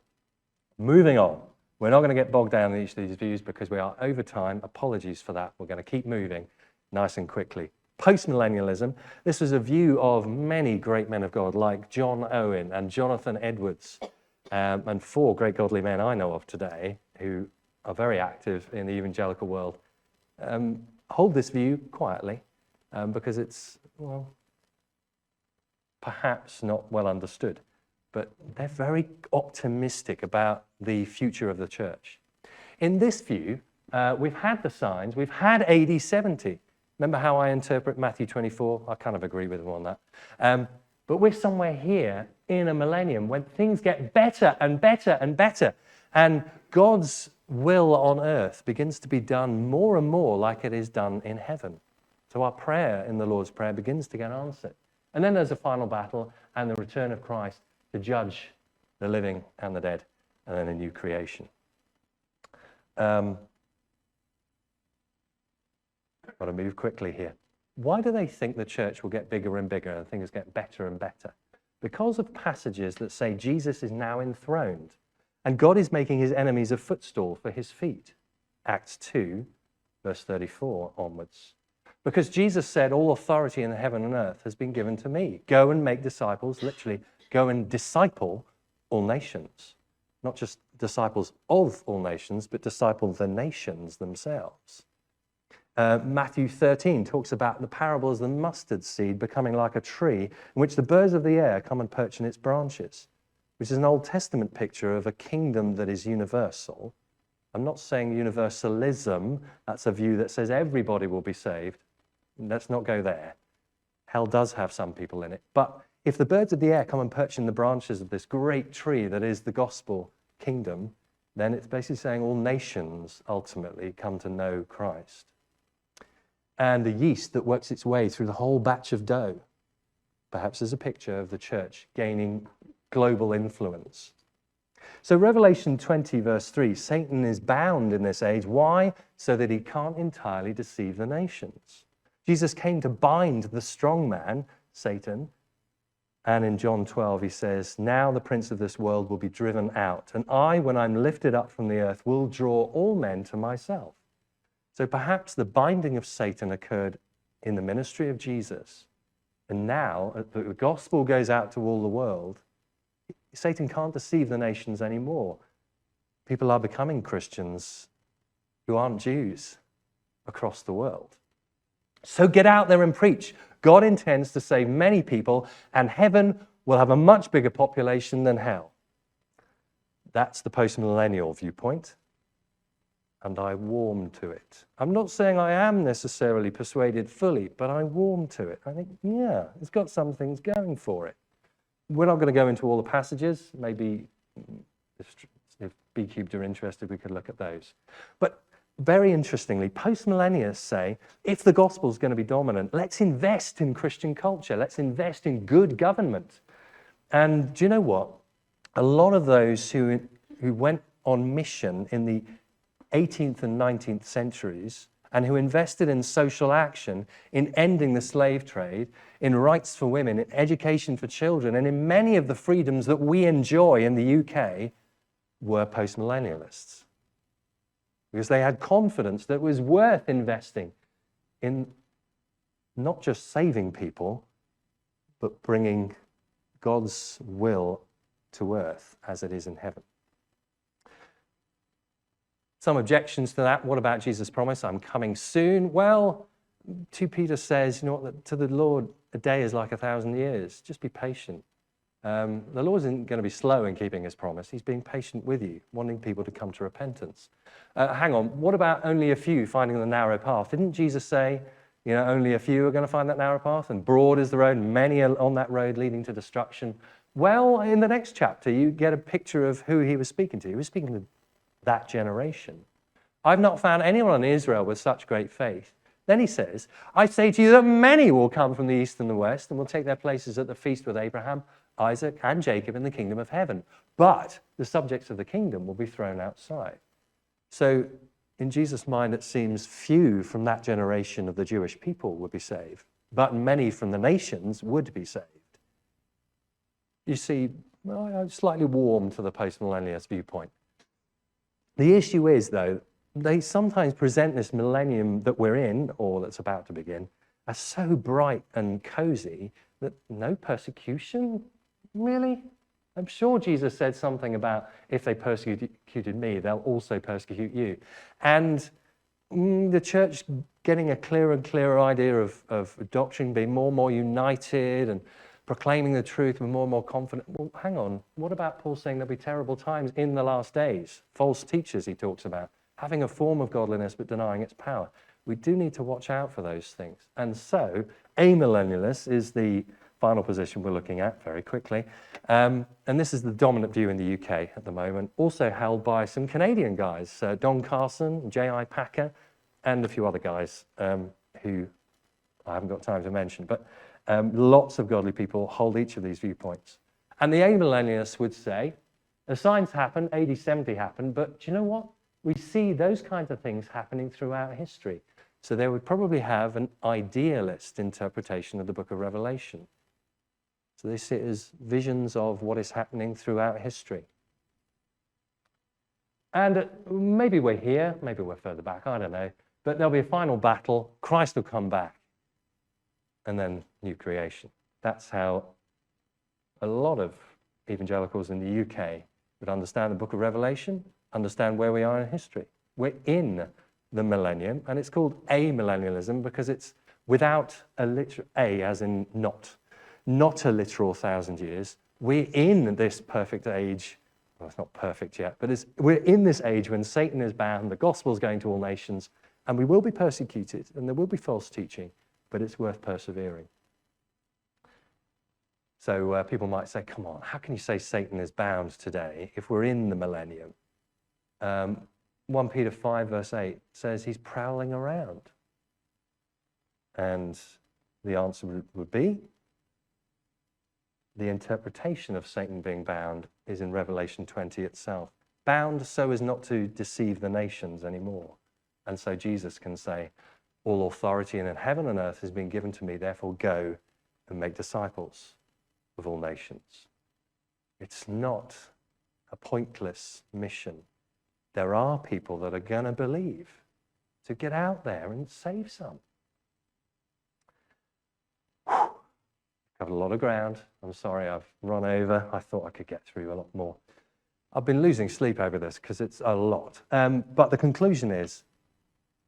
moving on. We're not going to get bogged down in each of these views because we are over time. Apologies for that. We're going to keep moving nice and quickly. Postmillennialism. This was a view of many great men of God like John Owen and Jonathan Edwards and 4 great godly men I know of today who are very active in the evangelical world. Hold this view quietly because it's, well, perhaps not well understood. But they're very optimistic about the future of the church. In this view, we've had the signs, we've had AD 70. Remember how I interpret Matthew 24? I kind of agree with them on that. But we're somewhere here in a millennium when things get better and better and better, and God's will on earth begins to be done more and more like it is done in heaven. So our prayer in the Lord's Prayer begins to get answered. And then there's a final battle and the return of Christ to judge the living and the dead, and then a new creation. Got to move quickly here. Why do they think the church will get bigger and bigger and things get better and better? Because of passages that say Jesus is now enthroned and God is making his enemies a footstool for his feet. Acts 2, verse 34 onwards. Because Jesus said, all authority in heaven and earth has been given to me. Go and make disciples, literally, go and disciple all nations. Not just disciples of all nations, but disciple the nations themselves. Matthew 13 talks about the parables of the mustard seed becoming like a tree in which the birds of the air come and perch in its branches, which is an Old Testament picture of a kingdom that is universal. I'm not saying universalism. That's a view that says everybody will be saved. Let's not go there. Hell does have some people in it. But If the birds of the air come and perch in the branches of this great tree that is the gospel kingdom, then it's basically saying all nations ultimately come to know Christ. And the yeast that works its way through the whole batch of dough, perhaps as a picture of the church gaining global influence. So Revelation 20 verse 3, Satan is bound in this age. Why? So that he can't entirely deceive the nations. Jesus came to bind the strong man, Satan. And in John 12, he says, now the prince of this world will be driven out. And I, when I'm lifted up from the earth, will draw all men to myself. So perhaps the binding of Satan occurred in the ministry of Jesus. And now the gospel goes out to all the world. Satan can't deceive the nations anymore. People are becoming Christians who aren't Jews across the world. So get out there and preach. God intends to save many people, and heaven will have a much bigger population than hell. That's the post-millennial viewpoint, and I warm to it. I'm not saying I am necessarily persuaded fully, but I warm to it. I think, yeah, it's got some things going for it. We're not going to go into all the passages. Maybe if B-Cubed are interested, we could look at those. But very interestingly, post-millennialists say, if the gospel is going to be dominant, let's invest in Christian culture. Let's invest in good government. And do you know what? A lot of those who went on mission in the 18th and 19th centuries and who invested in social action, in ending the slave trade, in rights for women, in education for children, and in many of the freedoms that we enjoy in the UK, were post-millennialists. Because they had confidence that it was worth investing in not just saving people, but bringing God's will to earth as it is in heaven. Some objections to that. What about Jesus' promise? I'm coming soon. Well, 2 Peter says, you know what, to the Lord, a day is like 1,000 years. Just be patient. The Lord isn't going to be slow in keeping his promise. He's being patient with you, wanting people to come to repentance. Hang on, what about only a few finding the narrow path? Didn't Jesus say, you know, only a few are going to find that narrow path, and broad is the road, and many are on that road leading to destruction? Well, in the next chapter, you get a picture of who he was speaking to. He was speaking to that generation. I've not found anyone in Israel with such great faith. Then he says, I say to you that many will come from the east and the west and will take their places at the feast with Abraham, Isaac, and Jacob in the kingdom of heaven. But the subjects of the kingdom will be thrown outside. So in Jesus' mind, it seems few from that generation of the Jewish people would be saved, but many from the nations would be saved. You see, well, I'm slightly warm to the post-millennialist viewpoint. The issue is, though, they sometimes present this millennium that we're in, or that's about to begin, as so bright and cozy that no persecution, really? I'm sure Jesus said something about if they persecuted me, they'll also persecute you. And the church getting a clearer and clearer idea of doctrine, being more and more united and proclaiming the truth and more confident. Well, hang on. What about Paul saying there'll be terrible times in the last days? False teachers he talks about, having a form of godliness but denying its power. We do need to watch out for those things. And so, amillennialists is the final position we're looking at very quickly. And this is the dominant view in the UK at the moment, also held by some Canadian guys, Don Carson, J.I. Packer, and a few other guys who I haven't got time to mention. But lots of godly people hold each of these viewpoints. And the amillennialists would say, the signs happened, AD 70 happened, but do you know what? We see those kinds of things happening throughout history. So they would probably have an idealist interpretation of the book of Revelation. So they see it as visions of what is happening throughout history. And maybe we're here, maybe we're further back, I don't know. But there'll be a final battle, Christ will come back, and then new creation. That's how a lot of evangelicals in the UK would understand the book of Revelation, understand where we are in history. We're in the millennium, and it's called amillennialism because it's without a literal, A as in not a literal 1,000 years. We're in this perfect age. Well, it's not perfect yet, but we're in this age when Satan is bound, the gospel is going to all nations, and we will be persecuted, and there will be false teaching, but it's worth persevering. So people might say, come on, how can you say Satan is bound today if we're in the millennium? 1 Peter 5 verse 8 says he's prowling around. And the answer would be, the interpretation of Satan being bound is in Revelation 20 itself. Bound so as not to deceive the nations anymore. And so Jesus can say, all authority in heaven and earth has been given to me, therefore go and make disciples of all nations. It's not a pointless mission. There are people that are going to believe, to get out there and save some. Covered a lot of ground. I'm sorry I've run over. I thought I could get through a lot more. I've been losing sleep over this because it's a lot. But the conclusion is,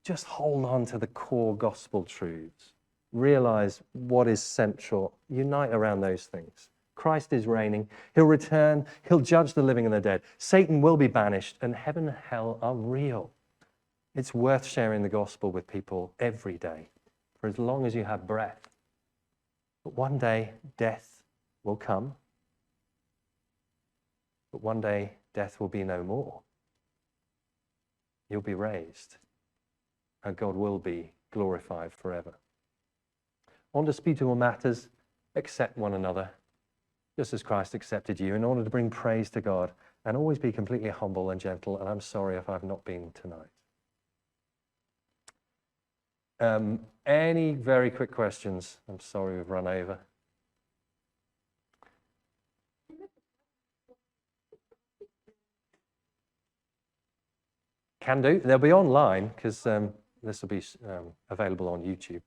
just hold on to the core gospel truths. Realize what is central. Unite around those things. Christ is reigning. He'll return. He'll judge the living and the dead. Satan will be banished, and heaven and hell are real. It's worth sharing the gospel with people every day, for as long as you have breath. But one day, death will come. But one day, death will be no more. You'll be raised, and God will be glorified forever. On disputable matters, accept one another, just as Christ accepted you, in order to bring praise to God, and always be completely humble and gentle, and I'm sorry if I've not been tonight. Any very quick questions? I'm sorry we've run over. Can do. They'll be online because this will be available on YouTube.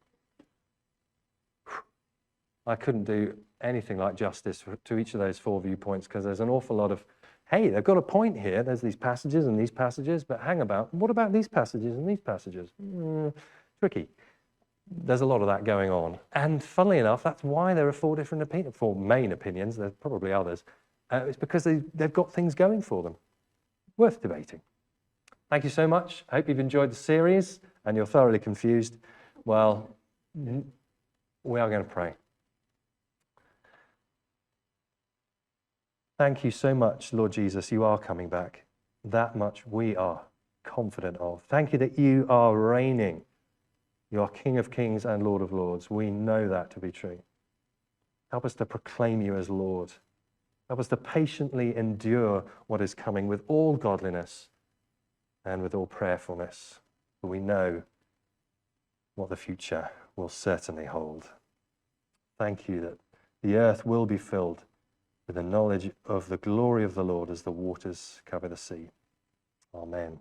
I couldn't do anything like justice to each of those 4 viewpoints because there's an awful lot of, hey, they've got a point here. There's these passages and these passages, but hang about. What about these passages and these passages? Tricky. There's a lot of that going on. And funnily enough, that's why there are 4 different opinions, 4 main opinions. There's probably others. It's because they've got things going for them. Worth debating. Thank you so much. I hope you've enjoyed the series and you're thoroughly confused. Well, we are going to pray. Thank you so much, Lord Jesus. You are coming back. That much we are confident of. Thank you that you are reigning. You are King of Kings and Lord of Lords. We know that to be true. Help us to proclaim you as Lord. Help us to patiently endure what is coming with all godliness and with all prayerfulness. For we know what the future will certainly hold. Thank you that the earth will be filled with the knowledge of the glory of the Lord as the waters cover the sea. Amen.